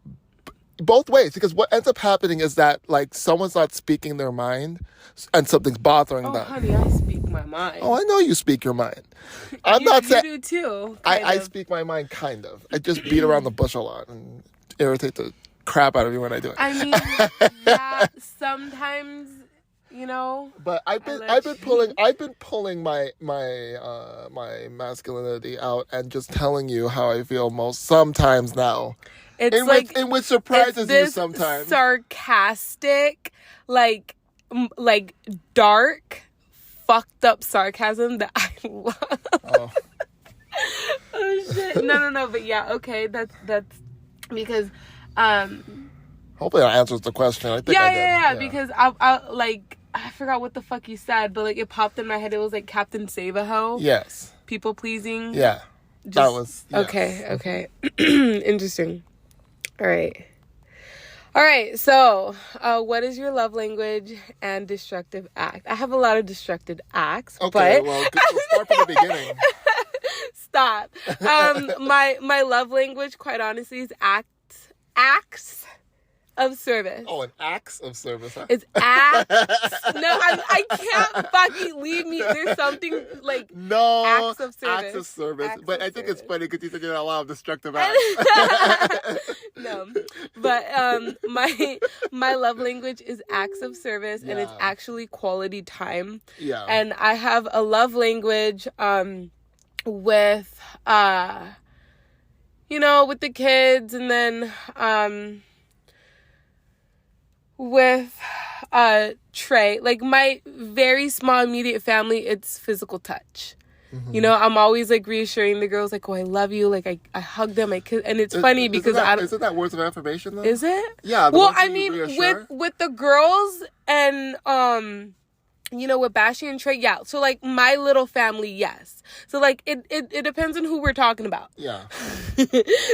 both ways, because what ends up happening is that like someone's not speaking their mind and something's bothering them. Honey, I speak my mind. Oh, I know you speak your mind. I'm not saying you do too. I speak my mind, kind of. I just beat around the bush a lot and irritate the crap out of you when I do it. I mean, yeah, sometimes, you know. But I've been pulling my masculinity out and just telling you how I feel sometimes now. It's in which surprises you sometimes. Sarcastic, like dark, fucked up sarcasm that I love. Oh. Oh shit! No. But yeah, okay. That's because. Hopefully that answers the question. I think I did. Yeah. Because I forgot what the fuck you said, but like it popped in my head. It was like Captain Save-A-Ho. Yes. People pleasing. Yeah. That was yes. Okay. Interesting. All right. So, what is your love language and destructive act? I have a lot of destructive acts. Okay. But... Well, we'll start from the beginning. Stop. My love language, quite honestly, is acts of service. Oh, an acts of service. Huh? It's acts. No, I can't fucking leave me. There's something like acts of service. Acts of service. Acts but of I think service. it's funny because you said you had a lot of destructive acts. No, but my love language is acts of service, and it's actually quality time. Yeah. And I have a love language with with the kids, and then with Trey, like my very small immediate family, it's physical touch. Mm-hmm. I'm always like reassuring the girls, like, oh, I love you, like I hug them, I kiss, and it's funny because isn't that words of affirmation though? Is it? Yeah. Well, I mean, with the girls and with Bashy and Trey, yeah. So like my little family, yes. So like it depends on who we're talking about. Yeah.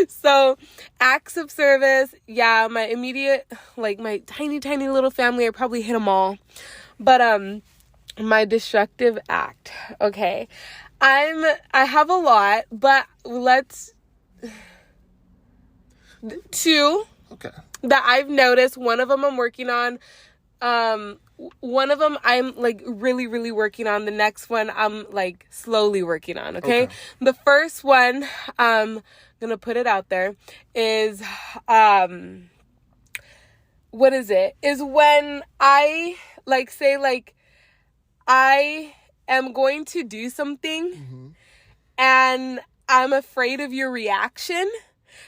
So acts of service, yeah. My immediate, like my tiny little family, I probably hit them all. But my destructive act. Okay, I have a lot, but let's two. Okay. That I've noticed. One of them I'm working on. One of them I'm like really, really working on. The next one I'm like slowly working on. Okay. The first one, gonna put it out there, is what is it? Is when I like say like I am going to do something, mm-hmm. and I'm afraid of your reaction.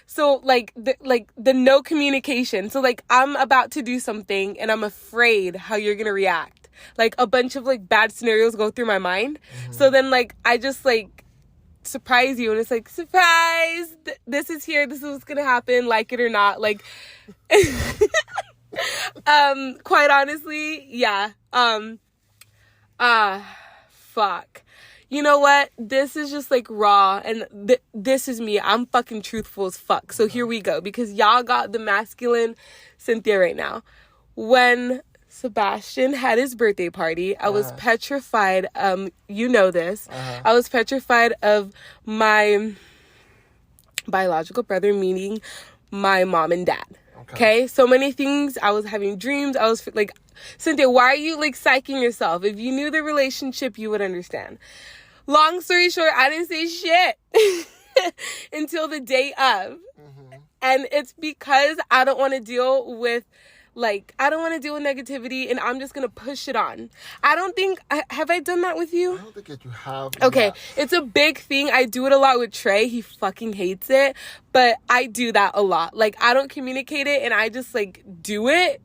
So like the no communication. So like I'm about to do something and I'm afraid how you're going to react. Like a bunch of like bad scenarios go through my mind. Mm-hmm. So then like I just like surprise you, and it's like, surprise, this is here, this is what's going to happen, like it or not. Like quite honestly, yeah. Fuck. You know what? This is just like raw, and this is me. I'm fucking truthful as fuck. So here we go, because y'all got the masculine Cynthia right now. When Sebastian had his birthday party, I was petrified. You know this. I was petrified of my biological brother, meaning my mom and dad. Okay? So many things. I was having dreams. I was like, Cynthia, why are you like psyching yourself? If you knew the relationship, you would understand. Long story short, I didn't say shit until the day of. Mm-hmm. And it's because I don't want to deal with negativity, and I'm just going to push it on. I don't think, have I done that with you? I don't think that you have. Okay. Yet. It's a big thing. I do it a lot with Trey. He fucking hates it, but I do that a lot. Like I don't communicate it, and I just like do it.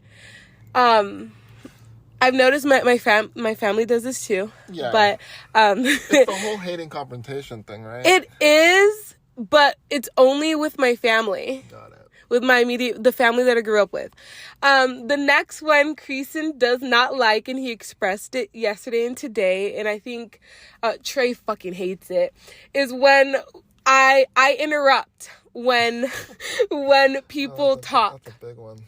I've noticed my family does this too. Yeah. But it's the whole hating confrontation thing, right? It is, but it's only with my family. Got it. With the family that I grew up with. The next one, Creason does not like, and he expressed it yesterday and today, and I think Trey fucking hates it, is when I interrupt when people talk. That's a big one.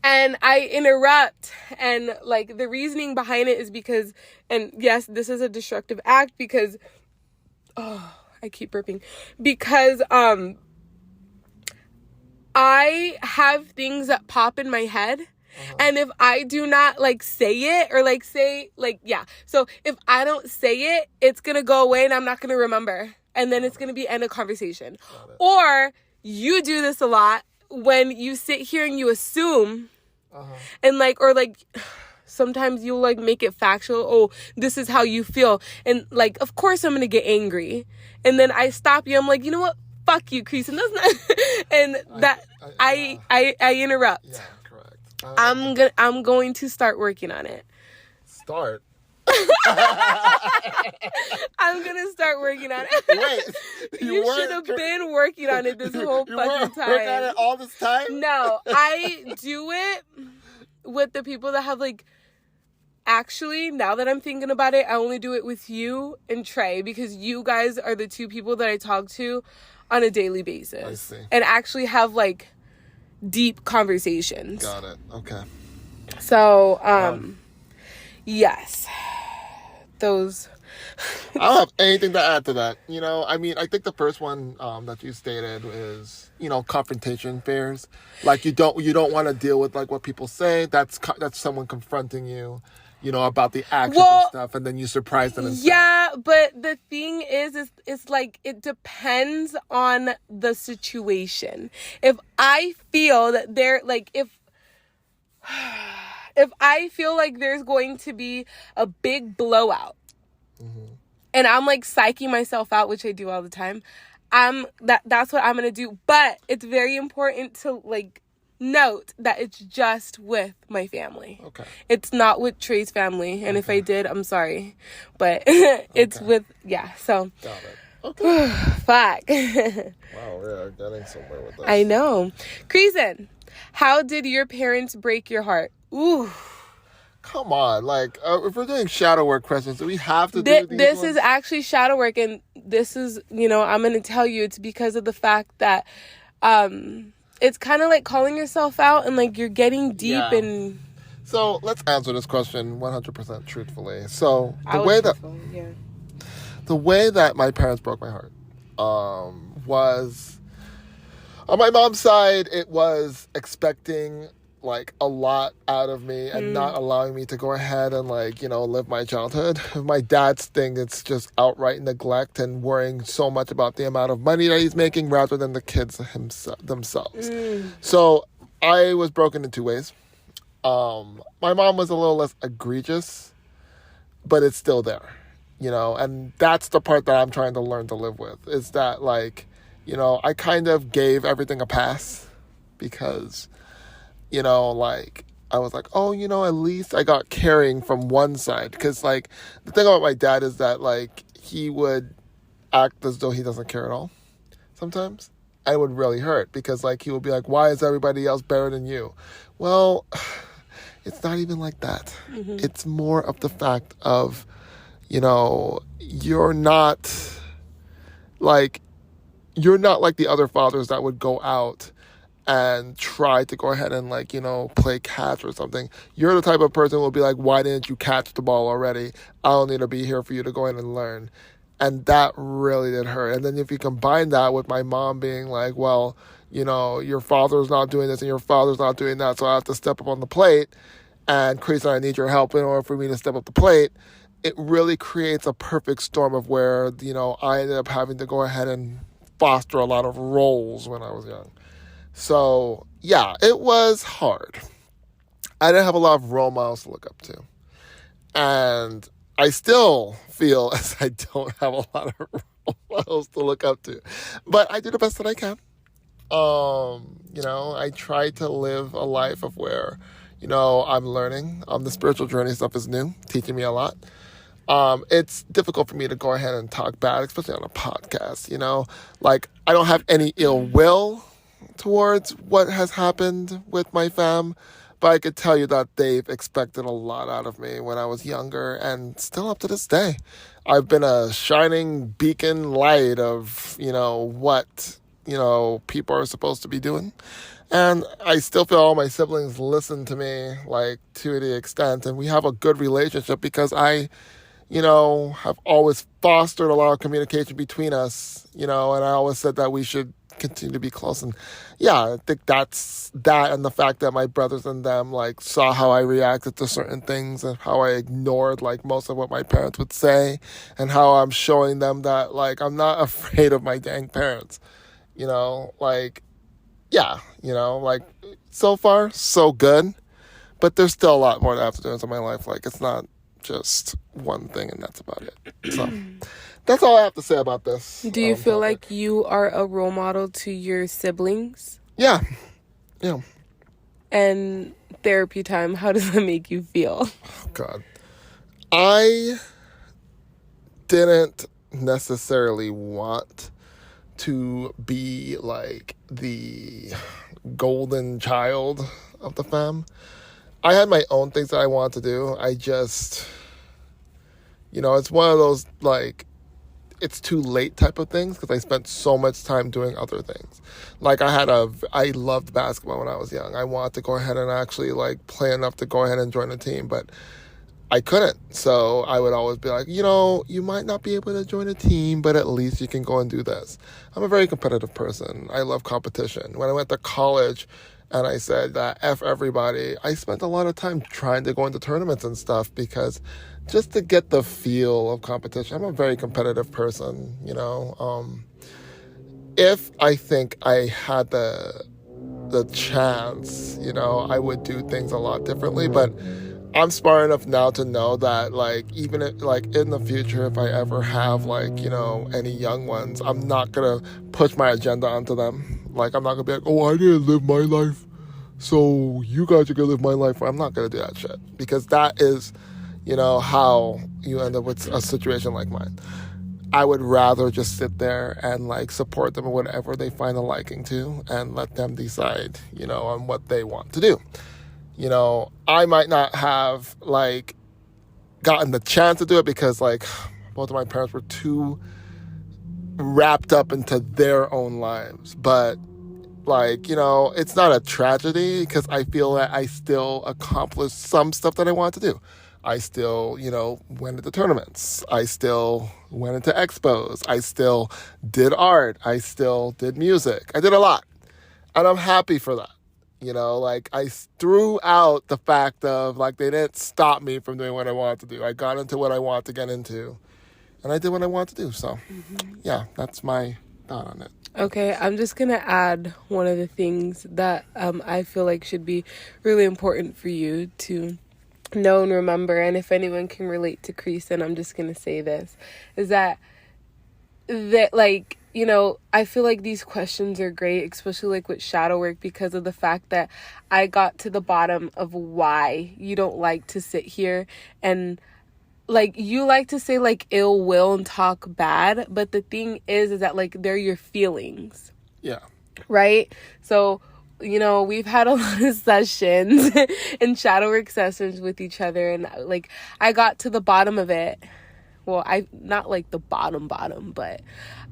And I interrupt, and like the reasoning behind it is because, and yes, this is a destructive act because, I keep burping, because I have things that pop in my head. And if I do not like say it or like say like, yeah. So if I don't say it, it's going to go away and I'm not going to remember. And then it's going to be end of conversation. Or you do this a lot when you sit here and you assume and like, or like sometimes you'll like make it factual. Oh, this is how you feel. And like, of course I'm going to get angry. And then I stop you. I'm like, you know what? Fuck you, Chris. And that's not, and that I interrupt. Yeah, correct. I'm going to start working on it. Start. I'm gonna start working on it. Wait, you should have been working on it this whole fucking time. Working on it all this time? No, I do it with the people that have like. Actually, now that I'm thinking about it, I only do it with you and Trey because you guys are the two people that I talk to on a daily basis. I see. And actually have like deep conversations. Got it. Okay. So, yes. Those. I don't have anything to add to that. You know, I mean, I think the first one that you stated is, you know, confrontation fears. Like you don't want to deal with like what people say. That's someone confronting you, you know, about the actions and stuff, and then you surprise them. Yeah, but the thing is it's like it depends on the situation. If I feel that if I feel like there's going to be a big blowout, and I'm like psyching myself out, which I do all the time, that's what I'm gonna do. But it's very important to like note that it's just with my family. Okay. It's not with Trey's family, and if I did, I'm sorry, but it's with So. Got it. Okay. Fuck. Wow, we are getting somewhere with this. I know. Creason, how did your parents break your heart? Ooh. Come on, like if we're doing shadow work questions, do we have to do these This ones? is actually shadow work, and this is, you know, I'm going to tell you it's because of the fact that it's kind of like calling yourself out and like you're getting deep and... So let's answer this question 100% truthfully. So the way that my parents broke my heart was on my mom's side. It was expecting like a lot out of me and not allowing me to go ahead and like, you know, live my childhood. My dad's thing, it's just outright neglect and worrying so much about the amount of money that he's making rather than the kids themselves. So I was broken in two ways. My mom was a little less egregious, but it's still there, you know, and that's the part that I'm trying to learn to live with, is that like, you know, I kind of gave everything a pass because, you know, like, I was like, oh, you know, at least I got caring from one side. Because, like, the thing about my dad is that, like, he would act as though he doesn't care at all sometimes. And it would really hurt because, like, he would be like, why is everybody else better than you? Well, it's not even like that. It's more of the fact of, you know, you're not like the other fathers that would go out and try to go ahead and like, you know, play catch or something. You're the type of person who will be like, why didn't you catch the ball already? I don't need to be here for you to go in and learn. And that really did hurt. And then if you combine that with my mom being like, well, you know, your father's not doing this and your father's not doing that, so I have to step up on the plate. And Chris, I need your help in order for me to step up the plate. It really creates a perfect storm of where, you know, I ended up having to go ahead and foster a lot of roles when I was young. So, yeah, it was hard. I didn't have a lot of role models to look up to. And I still feel as I don't have a lot of role models to look up to. But I do the best that I can. You know, I try to live a life of where, you know, I'm learning. The spiritual journey stuff is new, teaching me a lot. It's difficult for me to go ahead and talk bad, especially on a podcast, you know. Like, I don't have any ill will towards what has happened with my fam, but I could tell you that they've expected a lot out of me when I was younger, and still up to this day. I've been a shining beacon light of, you know, what, you know, people are supposed to be doing. And I still feel all my siblings listen to me, like, to the extent, and we have a good relationship because I have always fostered a lot of communication between us, and I always said that we should continue to be close. And yeah, I think that's that, and the fact that my brothers and them like saw how I reacted to certain things and how I ignored like most of what my parents would say, and how I'm showing them that like I'm not afraid of my dang parents, like yeah, like so far so good, but there's still a lot more that I have to do in my life. Like it's not just one thing and that's about it. So that's all I have to say about this. Do you feel topic. like you are a role model to your siblings? Yeah. Yeah. And therapy time, how does that make you feel? Oh, God. I didn't necessarily want to be like the golden child of the fam. I had my own things that I wanted to do. I just, it's one of those like it's too late type of things because I spent so much time doing other things. Like I loved basketball when I was young. I wanted to go ahead and actually like play enough to go ahead and join a team, but I couldn't. So I would always be like, you might not be able to join a team, but at least you can go and do this. I'm a very competitive person. I love competition. When I went to college and I said that F everybody, I spent a lot of time trying to go into tournaments and stuff because just to get the feel of competition. I'm a very competitive person, If I think I had the chance, I would do things a lot differently, but I'm smart enough now to know that like even like in the future if I ever have like any young ones, I'm not gonna push my agenda onto them. Like I'm not gonna be like, oh, I didn't live my life, so you guys are gonna live my life. I'm not gonna do that shit because that is how you end up with a situation like mine. I would rather just sit there and like support them in whatever they find a liking to and let them decide on what they want to do. I might not have like gotten the chance to do it because like both of my parents were too wrapped up into their own lives. But like, it's not a tragedy because I feel that I still accomplished some stuff that I wanted to do. I still, went into tournaments. I still went into expos. I still did art. I still did music. I did a lot. And I'm happy for that. Like I threw out the fact of like they didn't stop me from doing what I wanted to do. I got into what I wanted to get into and I did what I wanted to do. So yeah, that's my thought on it. Okay, I'm just going to add one of the things that I feel like should be really important for you to know and remember. And if anyone can relate to Creason, I'm just going to say this, is that like, I feel like these questions are great, especially like with shadow work, because of the fact that I got to the bottom of why you don't like to sit here and like you like to say like ill will and talk bad, but the thing is that like they're your feelings. Yeah. Right? So, we've had a lot of sessions and shadow work sessions with each other, and like I got to the bottom of it. Well, I not like the bottom, but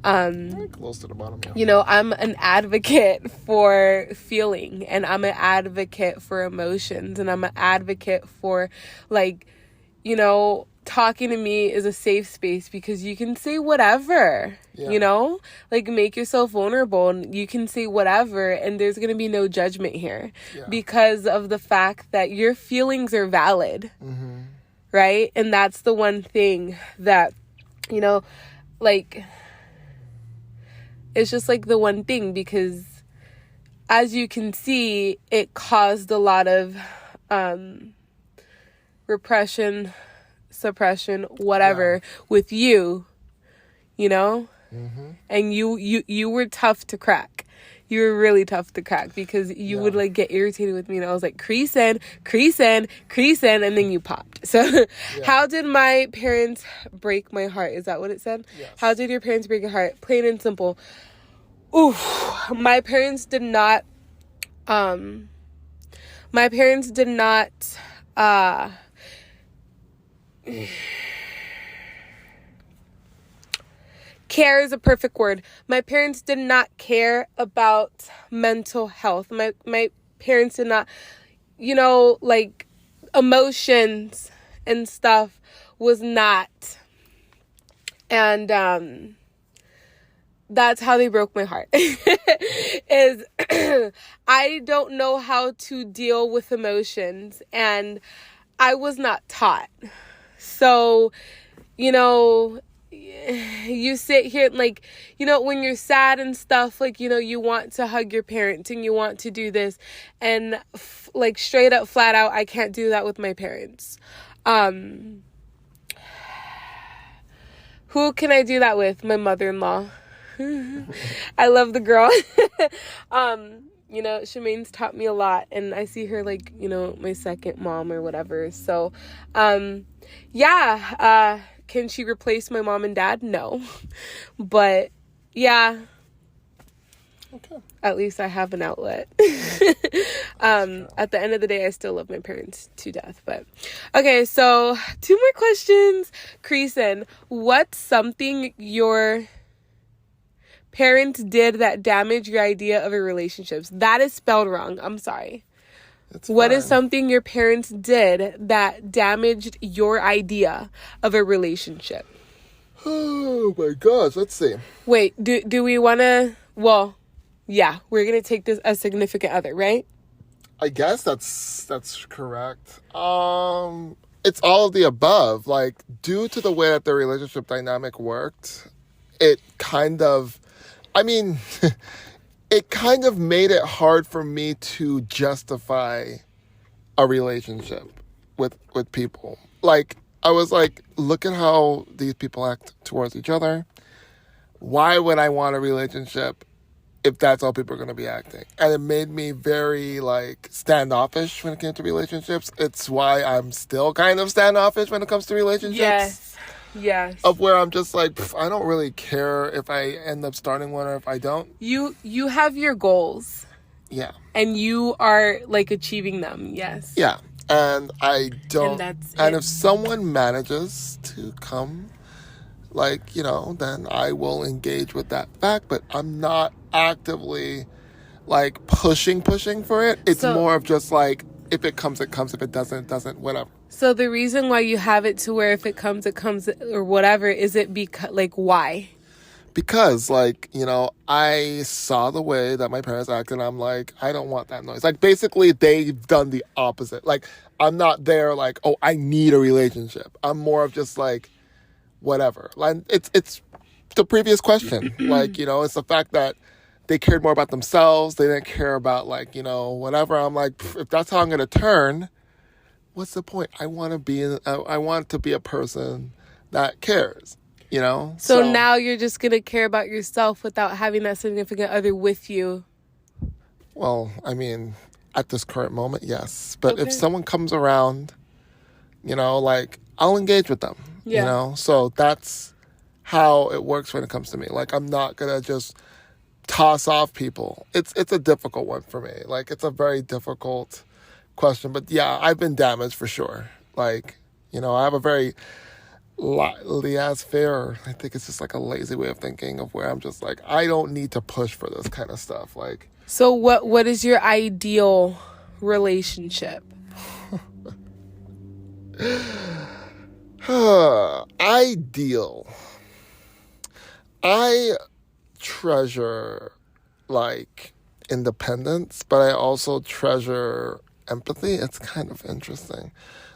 Very close to the bottom. Yeah. I'm an advocate for feeling, and I'm an advocate for emotions, and I'm an advocate for like, talking to me is a safe space because you can say whatever, like make yourself vulnerable and you can say whatever and there's going to be no judgment here because of the fact that your feelings are valid. Mm-hmm. Right? And that's the one thing that, like, it's just like the one thing because as you can see, it caused a lot of repression, suppression, whatever with you, mm-hmm. And you were tough to crack. You were really tough to crack because you would like get irritated with me and I was like, Creason, and then you popped. So how did my parents break my heart? Is that what it said? Yes. How did your parents break your heart? Plain and simple. My parents did not care is a perfect word. My parents did not care about mental health. My parents did not, like emotions and stuff was not. And that's how they broke my heart. Is I don't know how to deal with emotions, and I was not taught. So, you know, you sit here like, you know, when you're sad and stuff, like, you know, you want to hug your parents and you want to do this, and like straight up flat out, I can't do that with my parents. Who can I do that with? My mother-in-law. I love the girl. You know, Shemaine's taught me a lot, and I see her like, you know, my second mom or whatever. So, yeah, can she replace my mom and dad? No. But yeah. Okay. At least I have an outlet. At the end of the day, I still love my parents to death. But okay, so 2 more questions. Creason, what's something your parents did that damaged your idea of a relationship? That is spelled wrong. I'm sorry. What is something your parents did that damaged your idea of a relationship? Oh my gosh, let's see. Wait, do we want to, well, yeah, we're going to take this as significant other, right? I guess that's correct. It's all of the above. Like, due to the way that the relationship dynamic worked, it kind of made it hard for me to justify a relationship with people. Like, I was like, look at how these people act towards each other. Why would I want a relationship if that's how people are going to be acting? And it made me very, like, standoffish when it came to relationships. It's why I'm still kind of standoffish when it comes to relationships. Yes. Of where I'm just like, I don't really care if I end up starting one or if I don't. You have your goals. Yeah. And you are, like, achieving them. Yes. Yeah. And I don't. And that's and it. If someone manages to come, like, you know, then I will engage with that fact. But I'm not actively, like, pushing for it. It's more of just like, if it comes, it comes. If it doesn't, it doesn't. Whatever. So the reason why you have it to where if it comes, it comes, or whatever, is it because, like, why? Because, like, you know, I saw the way that my parents acted, and I'm like, I don't want that noise. Like, basically, they've done the opposite. Like, I'm not there like, oh, I need a relationship. I'm more of just like, whatever. Like, it's the previous question. Like, you know, it's the fact that they cared more about themselves. They didn't care about, like, you know, whatever. I'm like, if that's how I'm going to turn, what's the point? I want to be a person that cares. You know? So now you're just going to care about yourself without having that significant other with you? Well, I mean, at this current moment, yes. But if someone comes around, you know, like, I'll engage with them. Yeah. You know? So that's how it works when it comes to me. Like, I'm not going to just toss off people. It's a difficult one for me. Like, it's a very difficult question. But yeah, I've been damaged for sure. Like, you know, I have a very laissez-faire. I think it's just like a lazy way of thinking of where I'm just like, I don't need to push for this kind of stuff. Like, so what is your ideal relationship? Ideal. I treasure, like, independence, but I also treasure empathy. It's kind of interesting.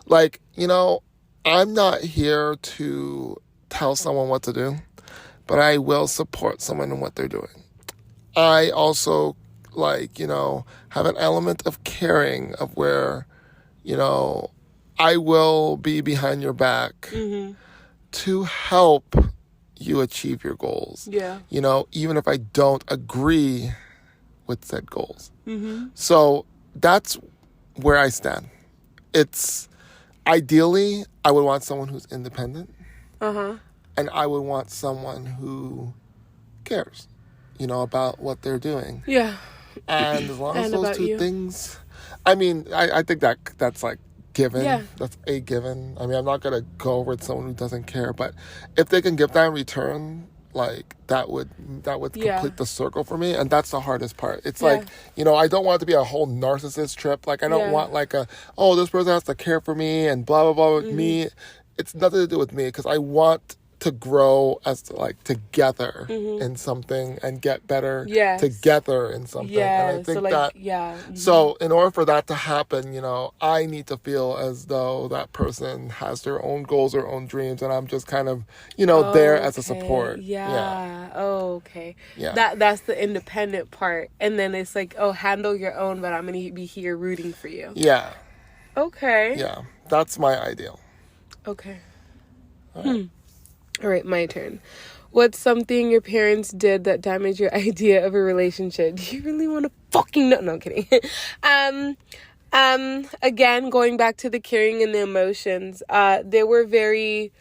Like, you know, I'm not here to tell someone what to do, but I will support someone in what they're doing. I also, like, you know, have an element of caring of where, you know, I will be behind your back to help you achieve your goals. Yeah. You know, even if I don't agree with said goals. So that's where I stand. It's ideally, I would want someone who's independent. And I would want someone who cares, you know, about what they're doing. Yeah. And as long as those two things, I mean, I think that's like given. Yeah. That's a given. I mean, I'm not going to go with someone who doesn't care, but if they can give that in return, like, that would complete the circle for me. And that's the hardest part. It's like, you know, I don't want it to be a whole narcissist trip. Like, I don't want like this person has to care for me and blah, blah, blah with me. it's nothing to do with me because I want to grow as like together in something and get better Yes. together in something. And I Yeah. think So like, that yeah. so in order for that to happen, you know, I need to feel as though that person has their own goals, their own dreams, and I'm just kind of, you know, there as a support. Yeah. Oh, okay. Yeah. That's the independent part. And then it's like, oh, handle your own, but I'm gonna be here rooting for you. Yeah. Okay. Yeah. That's my ideal. Okay. All right, my turn. What's something your parents did that damaged your idea of a relationship? Do you really want to fucking know? No, I'm kidding. Again, going back to the caring and the emotions, they were very,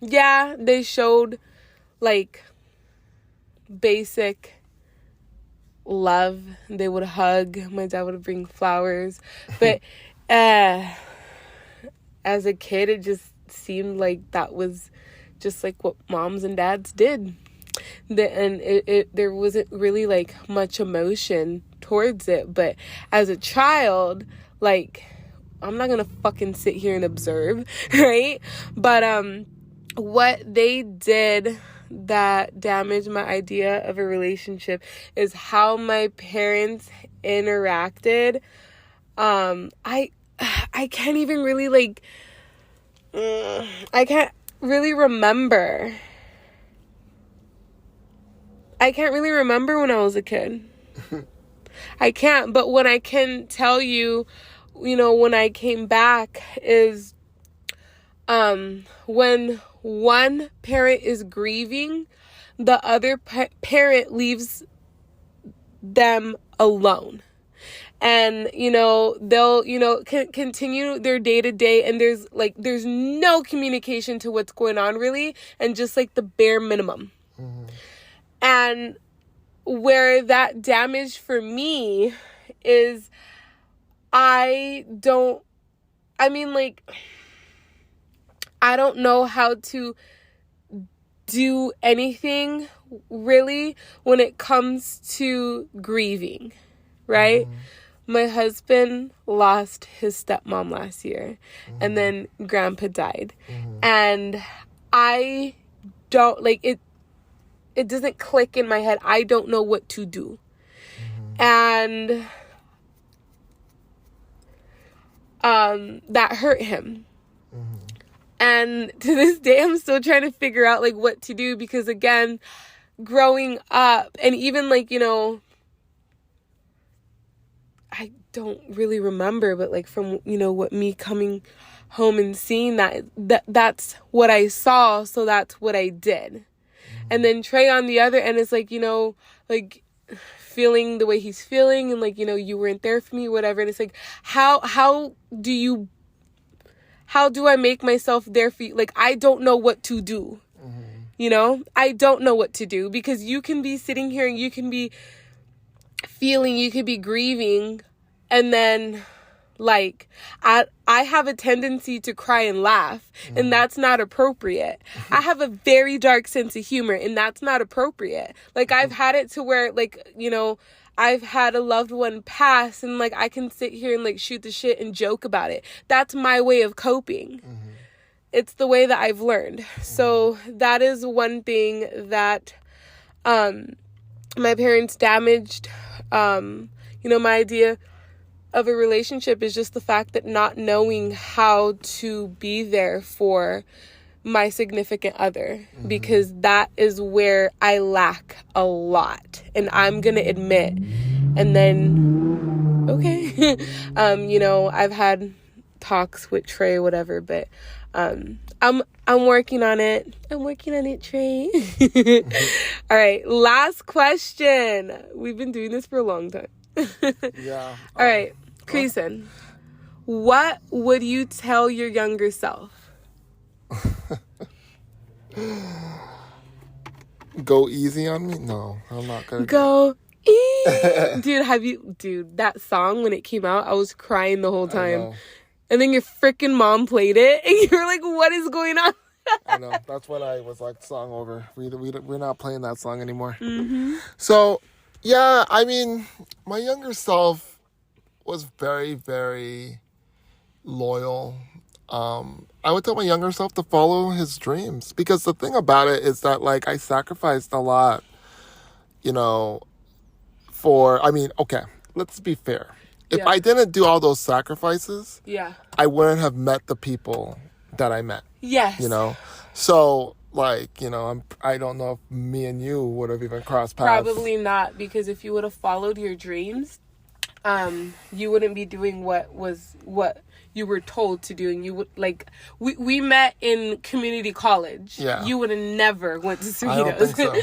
they showed like basic love. They would hug. My dad would bring flowers, but, as a kid, it just seemed like that was just like what moms and dads did. And there wasn't really like much emotion towards it. But as a child, like, I'm not gonna fucking sit here and observe, right? But what they did that damaged my idea of a relationship is how my parents interacted. I can't even really like I can't really remember. I can't really remember when I was a kid. I can't, but what I can tell you, you know, when I came back is when one parent is grieving, the other parent leaves them alone. And, you know, they'll, you know, continue their day to day. And there's no communication to what's going on really. And just like the bare minimum. And where that damage for me is I don't know how to do anything really when it comes to grieving, right? My husband lost his stepmom last year, and then grandpa died. And I don't, like, it doesn't click in my head. I don't know what to do. And that hurt him. And to this day, I'm still trying to figure out, like, what to do, because, again, growing up, and even, like, you know, I don't really remember, but like from, you know, what me coming home and seeing that's what I saw. So that's what I did. And then Trey on the other end is like, you know, like feeling the way he's feeling and like, you know, you weren't there for me, whatever. And it's like, how do I make myself there for you? Like, I don't know what to do. You know, I don't know what to do, because you can be sitting here and you can be feeling, you could be grieving, and then like I have a tendency to cry and laugh, and that's not appropriate. I have a very dark sense of humor, and that's not appropriate. Like, I've had it to where, like, you know, I've had a loved one pass, and like I can sit here and like shoot the shit and joke about it. That's my way of coping. It's the way that I've learned. So that is one thing that my parents damaged. You know, my idea of a relationship is just the fact that not knowing how to be there for my significant other, because that is where I lack a lot, and I'm gonna admit. And then, okay, you know, I've had talks with Trey, whatever, but I'm working on it. I'm working on it, Trey. All right, last question. We've been doing this for a long time. Yeah. All right, Creason, what would you tell your younger self? Go easy on me? No, I'm not gonna go dude, that song when it came out, I was crying the whole time. And then your freaking mom played it, and you're like, what is going on? I know. That's when I was like, song over. We're not playing that song anymore. So, yeah, I mean, my younger self was very, very loyal. I would tell my younger self to follow his dreams, because the thing about it is that, like, I sacrificed a lot, you know, okay, let's be fair. If I didn't do all those sacrifices, I wouldn't have met the people that I met. Yes. You know? So, like, I don't know if me and you would have even crossed paths. Probably not, because if you would have followed your dreams, you wouldn't be doing what you were told to do. And you would, like, we met in community college. Yeah. You would have never went to Cerritos. I don't think so.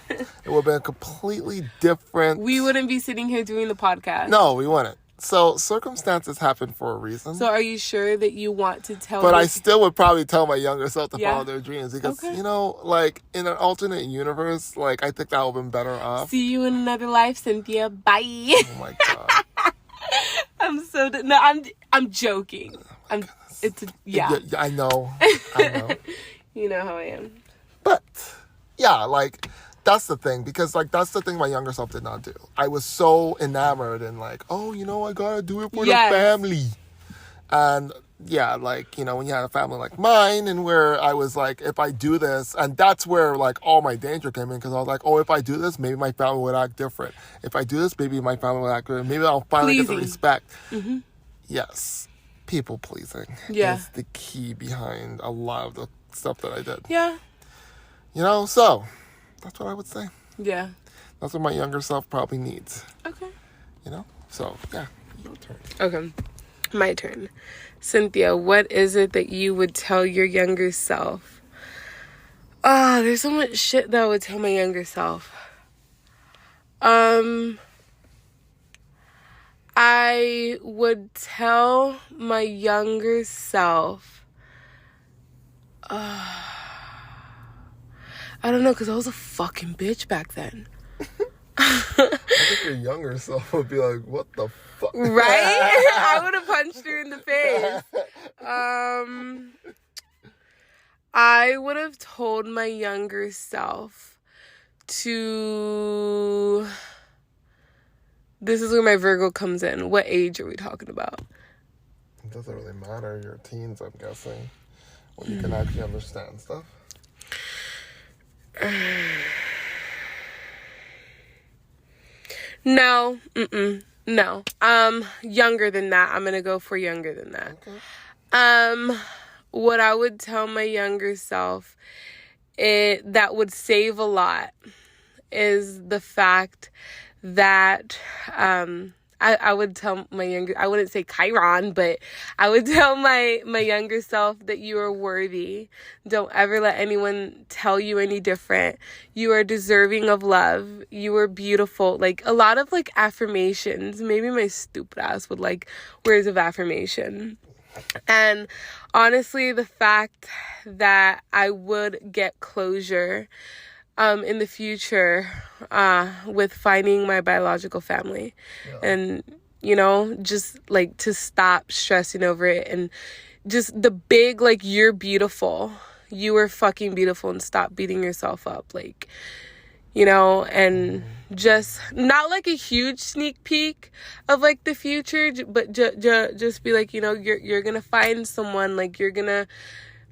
It would have been completely different. We wouldn't be sitting here doing the podcast. No, we wouldn't. So circumstances happen for a reason. So are you sure that you want to tell? But I still would probably tell my younger self to follow their dreams, because, okay. Like, in an alternate universe, like, I think that would have been better off. See you in another life, Cynthia. Bye. Oh my God. I'm joking. Yeah, I know. You know how I am. But yeah, like, that's the thing, because, like, that's the thing my younger self did not do. I was so enamored and, like, I gotta do it for the family. And yeah, like, when you had a family like mine, and where I was like, if I do this, and that's where, like, all my danger came in, because I was like, if I do this, maybe my family would act different. If I do this, maybe my family would act different. Maybe I'll finally get the respect. Mm-hmm. Yes. People pleasing is the key behind a lot of the stuff that I did. Yeah. So that's what I would say. Yeah. That's what my younger self probably needs. Okay. So yeah, your turn. Okay. My turn. Cynthia, what is it that you would tell your younger self? There's so much shit that I would tell my younger self. I would tell my younger self, I don't know, because I was a fucking bitch back then. I think your younger self would be like, what the fuck? Right? I would have punched her in the face. I would have told my younger self to... This is where my Virgo comes in. What age are we talking about? It doesn't really matter. You're teens, I'm guessing. When you can actually understand stuff. No. No. Younger than that. I'm going to go for younger than that. Okay. What I would tell my younger self, that would save a lot, is the fact that I would tell my younger, I wouldn't say Chiron, but I would tell my younger self that you are worthy. Don't ever let anyone tell you any different. You are deserving of love. You are beautiful. Like, a lot of, like, affirmations. Maybe my stupid ass would like words of affirmation. And honestly, the fact that I would get closure in the future with finding my biological family. And just like to stop stressing over it, and just the big, like, you're beautiful, you are fucking beautiful, and stop beating yourself up, like, and just not like a huge sneak peek of, like, the future, but just be like, you're gonna find someone, like, you're gonna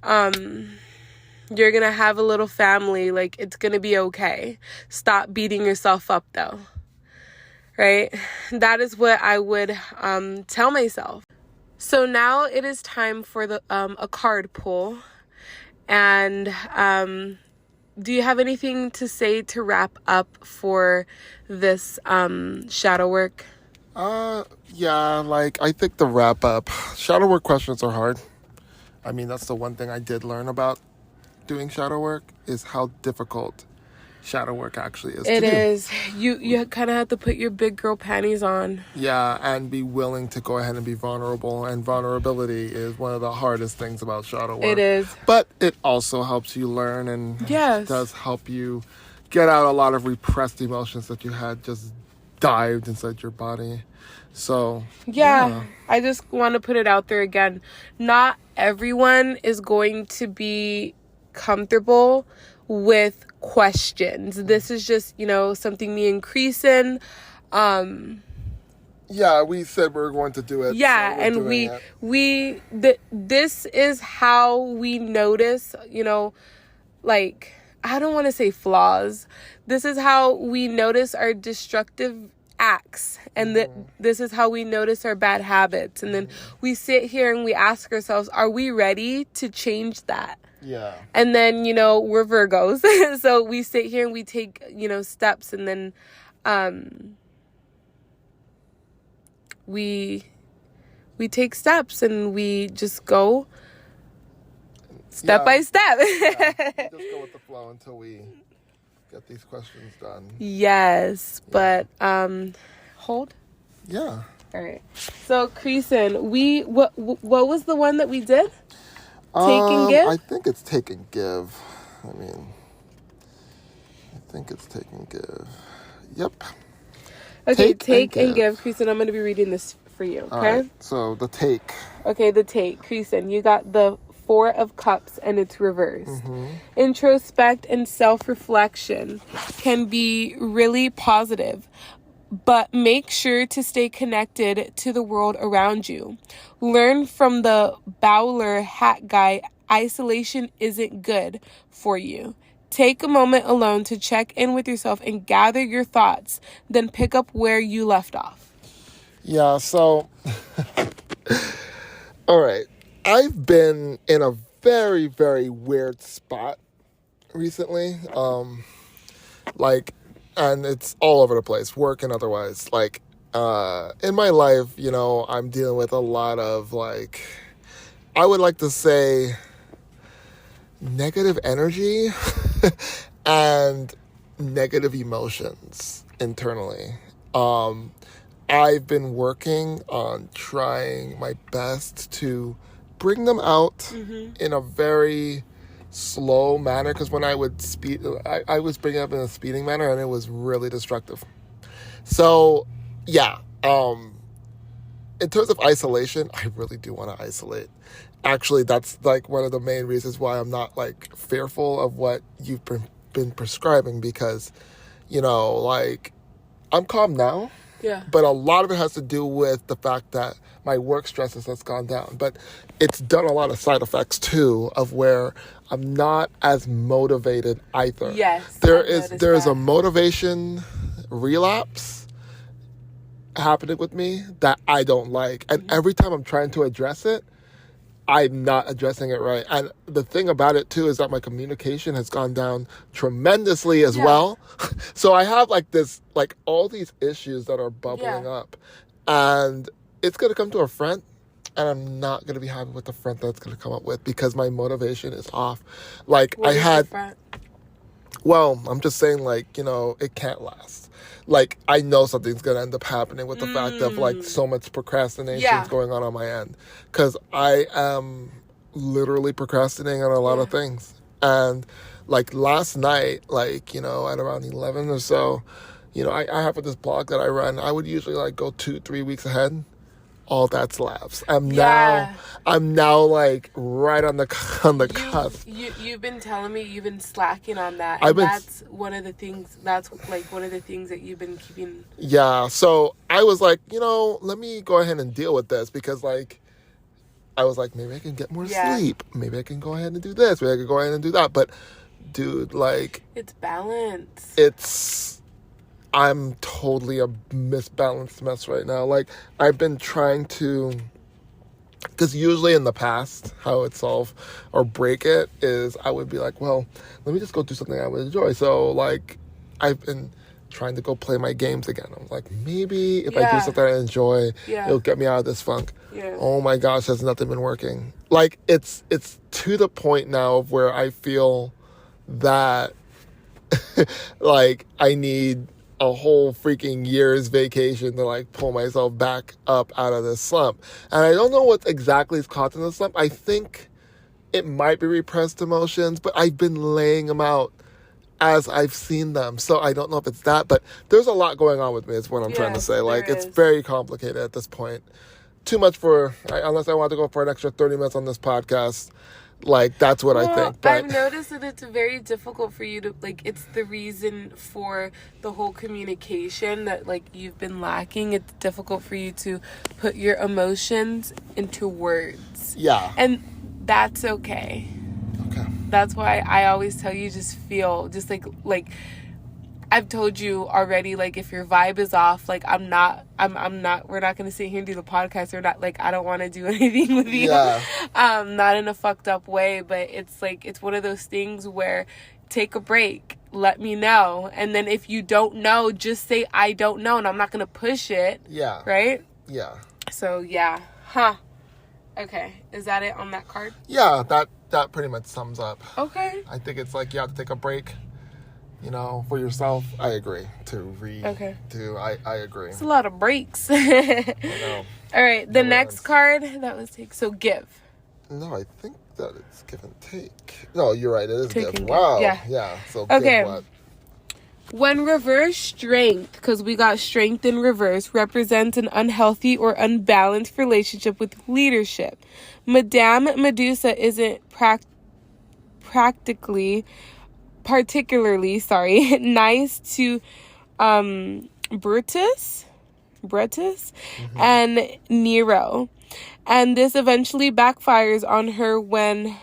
have a little family, like, it's gonna be okay. Stop beating yourself up, though. Right? That is what I would tell myself. So now it is time for a card pull. And do you have anything to say to wrap up for this shadow work? Yeah, like, I think the wrap up, shadow work questions are hard. I mean, that's the one thing I did learn about doing shadow work, is how difficult shadow work actually is to do. It is. You kind of have to put your big girl panties on. Yeah, and be willing to go ahead and be vulnerable. And vulnerability is one of the hardest things about shadow work. It is. But it also helps you learn, and does help you get out a lot of repressed emotions that you had just dived inside your body. So, yeah. I just want to put it out there again. Not everyone is going to be comfortable with questions. This is just, something me and Creason Yeah, we said we were going to do it. Yeah, so and this is how we notice, like, I don't want to say flaws. This is how we notice our destructive acts, and this is how we notice our bad habits. And then we sit here and we ask ourselves, are we ready to change that? Yeah. And then, we're Virgos. So we sit here and we take, steps, and then we take steps, and we just go step by step. Yeah. We just go with the flow until we get these questions done. Yes, but hold. Yeah. All right. So, Creason, what was the one that we did? Take and give? I think it's take and give. I think it's take and give. Yep. Okay, take and give. Creason, I'm going to be reading this for you, okay? All right, so the take. Okay, the take. Creason, you got the Four of Cups, and it's reversed. Introspect and self-reflection can be really positive, but make sure to stay connected to the world around you. Learn from the Bowler hat guy, isolation isn't good for you. Take a moment alone to check in with yourself and gather your thoughts, then pick up where you left off. Yeah, so, all right. I've been in a very, very weird spot recently. And it's all over the place, work and otherwise. In my life, I'm dealing with a lot of, I would like to say, negative energy and negative emotions internally. I've been working on trying my best to bring them out in a very slow manner, because when I would speed, I was bringing it up in a speeding manner, and it was really destructive. So, yeah, in terms of isolation, I really do want to isolate. Actually, that's one of the main reasons why I'm not fearful of what you've been prescribing, because, I'm calm now. Yeah. But a lot of it has to do with the fact that my work stress has gone down. But it's done a lot of side effects too, of where I'm not as motivated either. Yes. There's a motivation relapse happening with me that I don't like. And every time I'm trying to address it, I'm not addressing it right. And the thing about it too is that my communication has gone down tremendously as well. So I have all these issues that are bubbling up, and it's going to come to a front, and I'm not going to be happy with the front that's going to come up with, because my motivation is off. What is the front? Well, I'm just saying, it can't last. I know something's going to end up happening with the fact of, so much procrastination going on my end. Because I am literally procrastinating on a lot of things. And, last night, at around 11 or so, I have this blog that I run. I would usually, go 2-3 weeks ahead. All that's lapsed. I'm now right on the cusp. You've been telling me you've been slacking on that. And that's one of the things. That's one of the things that you've been keeping. Yeah. So I was let me go ahead and deal with this, because I was maybe I can get more sleep. Maybe I can go ahead and do this. Maybe I can go ahead and do that. But dude, it's balance. I'm totally a misbalanced mess right now. I've been trying to, because usually in the past, how I would solve or break it is I would be well, let me just go do something I would enjoy. So, I've been trying to go play my games again. I'm maybe if I do something I enjoy, it'll get me out of this funk. Yeah. Oh my gosh, has nothing been working. It's to the point now of where I feel that, I need a whole freaking year's vacation to pull myself back up out of this slump. And I don't know what exactly is causing the slump. I think it might be repressed emotions, but I've been laying them out as I've seen them. So I don't know if it's that, but there's a lot going on with me is what I'm trying to say. It's very complicated at this point. Too much unless I want to go for an extra 30 minutes on this podcast. Like, that's what I think. But I've noticed that it's very difficult for you to, like, it's the reason for the whole communication that, like, you've been lacking. It's difficult for you to put your emotions into words. Yeah. And that's okay. Okay. That's why I always tell you, just feel, just like I've told you already, like, if your vibe is off, like, we're not going to sit here and do the podcast. We're not, like, I don't want to do anything with you. Yeah. Not in a fucked up way, but it's like, it's one of those things where take a break, let me know. And then if you don't know, just say, I don't know. And I'm not going to push it. Yeah. Right? Yeah. So, yeah. Huh. Okay. Is that it on that card? Yeah, that pretty much sums up. Okay. I think it's like you have to take a break. You know, for yourself, I agree. Okay. I agree. It's a lot of breaks. I know. All right, the next card that was take. So give. No, I think that it's give and take. No, you're right. It is Take give. and Wow. give. Yeah. Yeah. So Okay. give what? When reverse strength, because we got strength in reverse, represents an unhealthy or unbalanced relationship with leadership. Madame Medusa isn't particularly nice to Brutus and Nero, and this eventually backfires on her when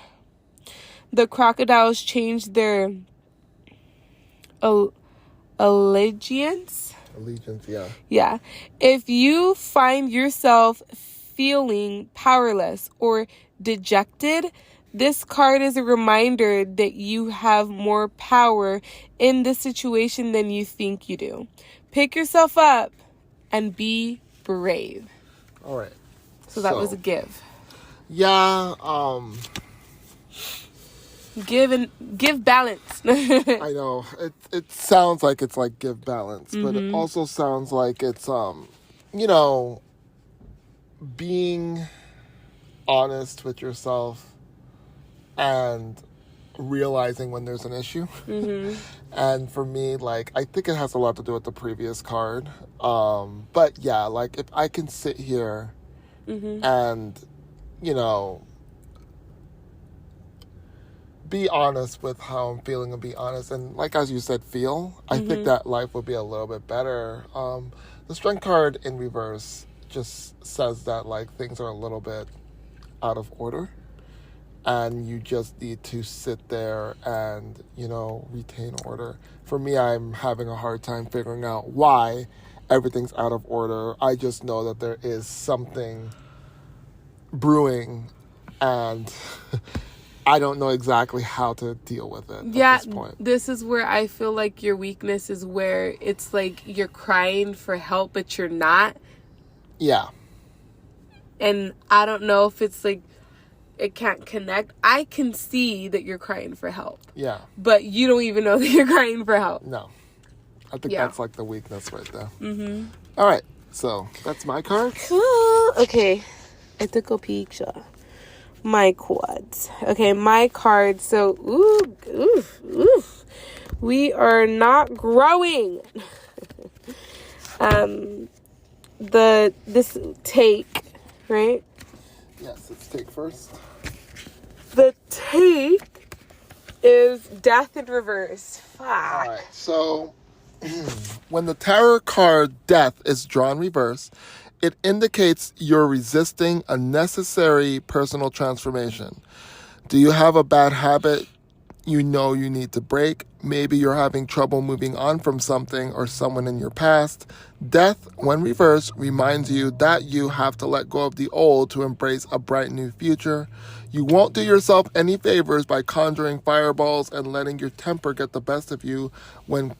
the crocodiles change their allegiance. Yeah. If you find yourself feeling powerless or dejected, this card is a reminder that you have more power in this situation than you think you do. Pick yourself up and be brave. All right. So that was a give. Yeah. Give balance. I know. It sounds like it's like give balance, but it also sounds like it's you know, being honest with yourself and realizing when there's an issue. And for me, like, I think it has a lot to do with the previous card. But yeah, like, if I can sit here and, you know, be honest with how I'm feeling and be honest. And like, as you said, feel, I think that life would be a little bit better. The strength card in reverse just says that, like, things are a little bit out of order. And you just need to sit there and, you know, retain order. For me, I'm having a hard time figuring out why everything's out of order. I just know that there is something brewing, and I don't know exactly how to deal with it at this point. This is where I feel like your weakness is, where it's like you're crying for help, but you're not. Yeah. And I don't know if it's like it can't connect. I can see that you're crying for help. Yeah. But you don't even know that you're crying for help. No. I think that's like the weakness right there. All right. So that's my card. Cool. Okay. I took a picture. My quads. Okay, my card. So, we are not growing. This take, right? Yes, let's take first. The take is death in reverse. Fuck. All right. So when the tarot card death is drawn reverse, it indicates you're resisting a necessary personal transformation. Do you have a bad habit you know you need to break? Maybe you're having trouble moving on from something or someone in your past. Death, when reversed, reminds you that you have to let go of the old to embrace a bright new future. You won't do yourself any favors by conjuring fireballs and letting your temper get the best of you when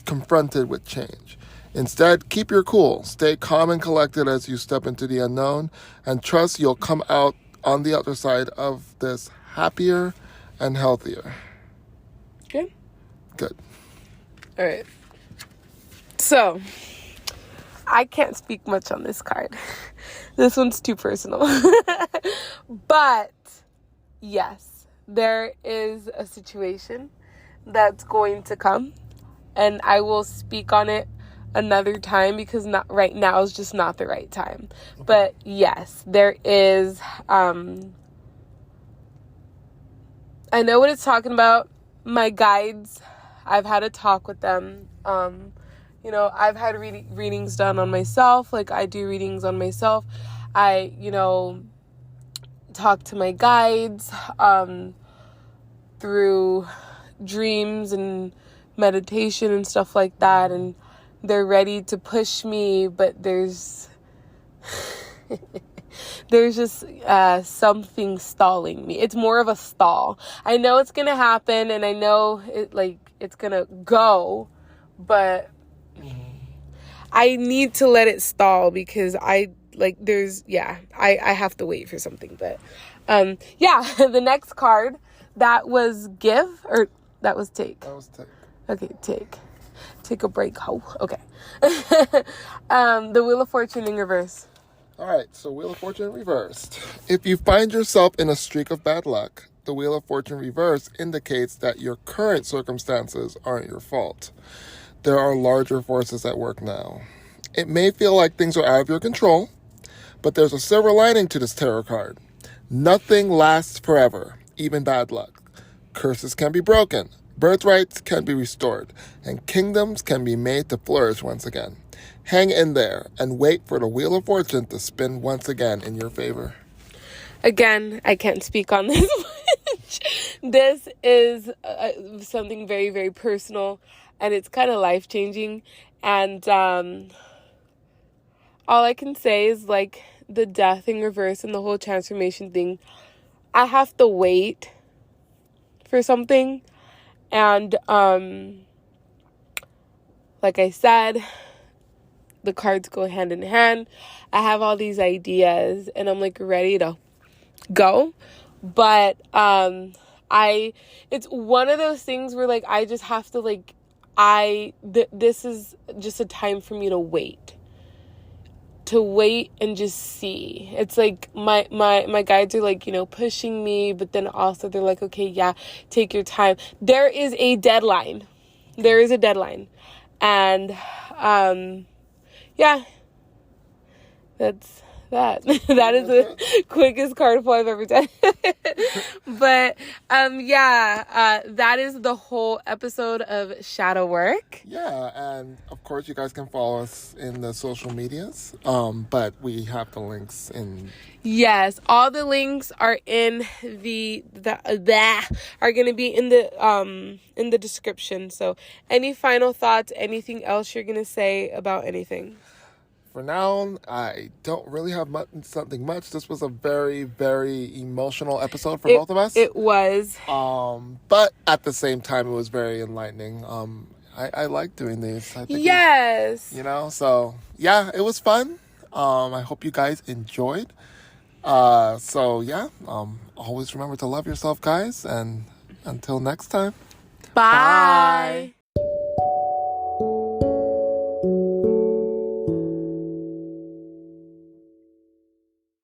confronted with change. Instead, keep your cool. Stay calm and collected as you step into the unknown, and trust you'll come out on the other side of this happier and healthier. Good? Good. All right. So, I can't speak much on this card. This one's too personal. But, yes, there is a situation that's going to come, and I will speak on it another time because not right now is just not the right time. But yes, there is I know what it's talking about. My guides, I've had a talk with them. You know, I've had readings done on myself. Like, I do readings on myself. I, you know, talk to my guides through dreams and meditation and stuff like that. And they're ready to push me, but there's just something stalling me. It's more of a stall. I know it's gonna happen, and I know it's gonna go, but I need to let it stall because I have to wait for something. But the next card, that was give, or that was take. That was take. Okay, take a break. Okay. The Wheel of Fortune in reverse. All right, so Wheel of Fortune reversed. If you find yourself in a streak of bad luck, the Wheel of Fortune reverse indicates that your current circumstances aren't your fault. There are larger forces at work now. It may feel like things are out of your control, but there's a silver lining to this tarot card. Nothing lasts forever, even bad luck. Curses can be broken, birthrights can be restored, and kingdoms can be made to flourish once again. Hang in there and wait for the Wheel of Fortune to spin once again in your favor. Again, I can't speak on this much. This is something very, very personal, and it's kind of life-changing. And all I can say is, like, the death in reverse and the whole transformation thing, I have to wait for something. And like I said, the cards go hand in hand. I have all these ideas, and I'm, like, ready to go. But it's one of those things where, like, I just have to, like, this is just a time for me to wait and just see. It's like my guides are, like, you know, pushing me, but then also they're like, okay, yeah, take your time. There is a deadline. And that's that. That is the quickest card pull I've ever done. But that is the whole episode of Shadow Work. Yeah, and of course you guys can follow us in the social medias. But we have the links in. Yes, all the links are in are going to be in the description. So, any final thoughts? Anything else you're going to say about anything? For now, I don't really have something much. This was a very, very emotional episode for both of us. It was. But at the same time, it was very enlightening. I like doing these. I think yes. So yeah, it was fun. I hope you guys enjoyed. Always remember to love yourself, guys. And until next time. Bye.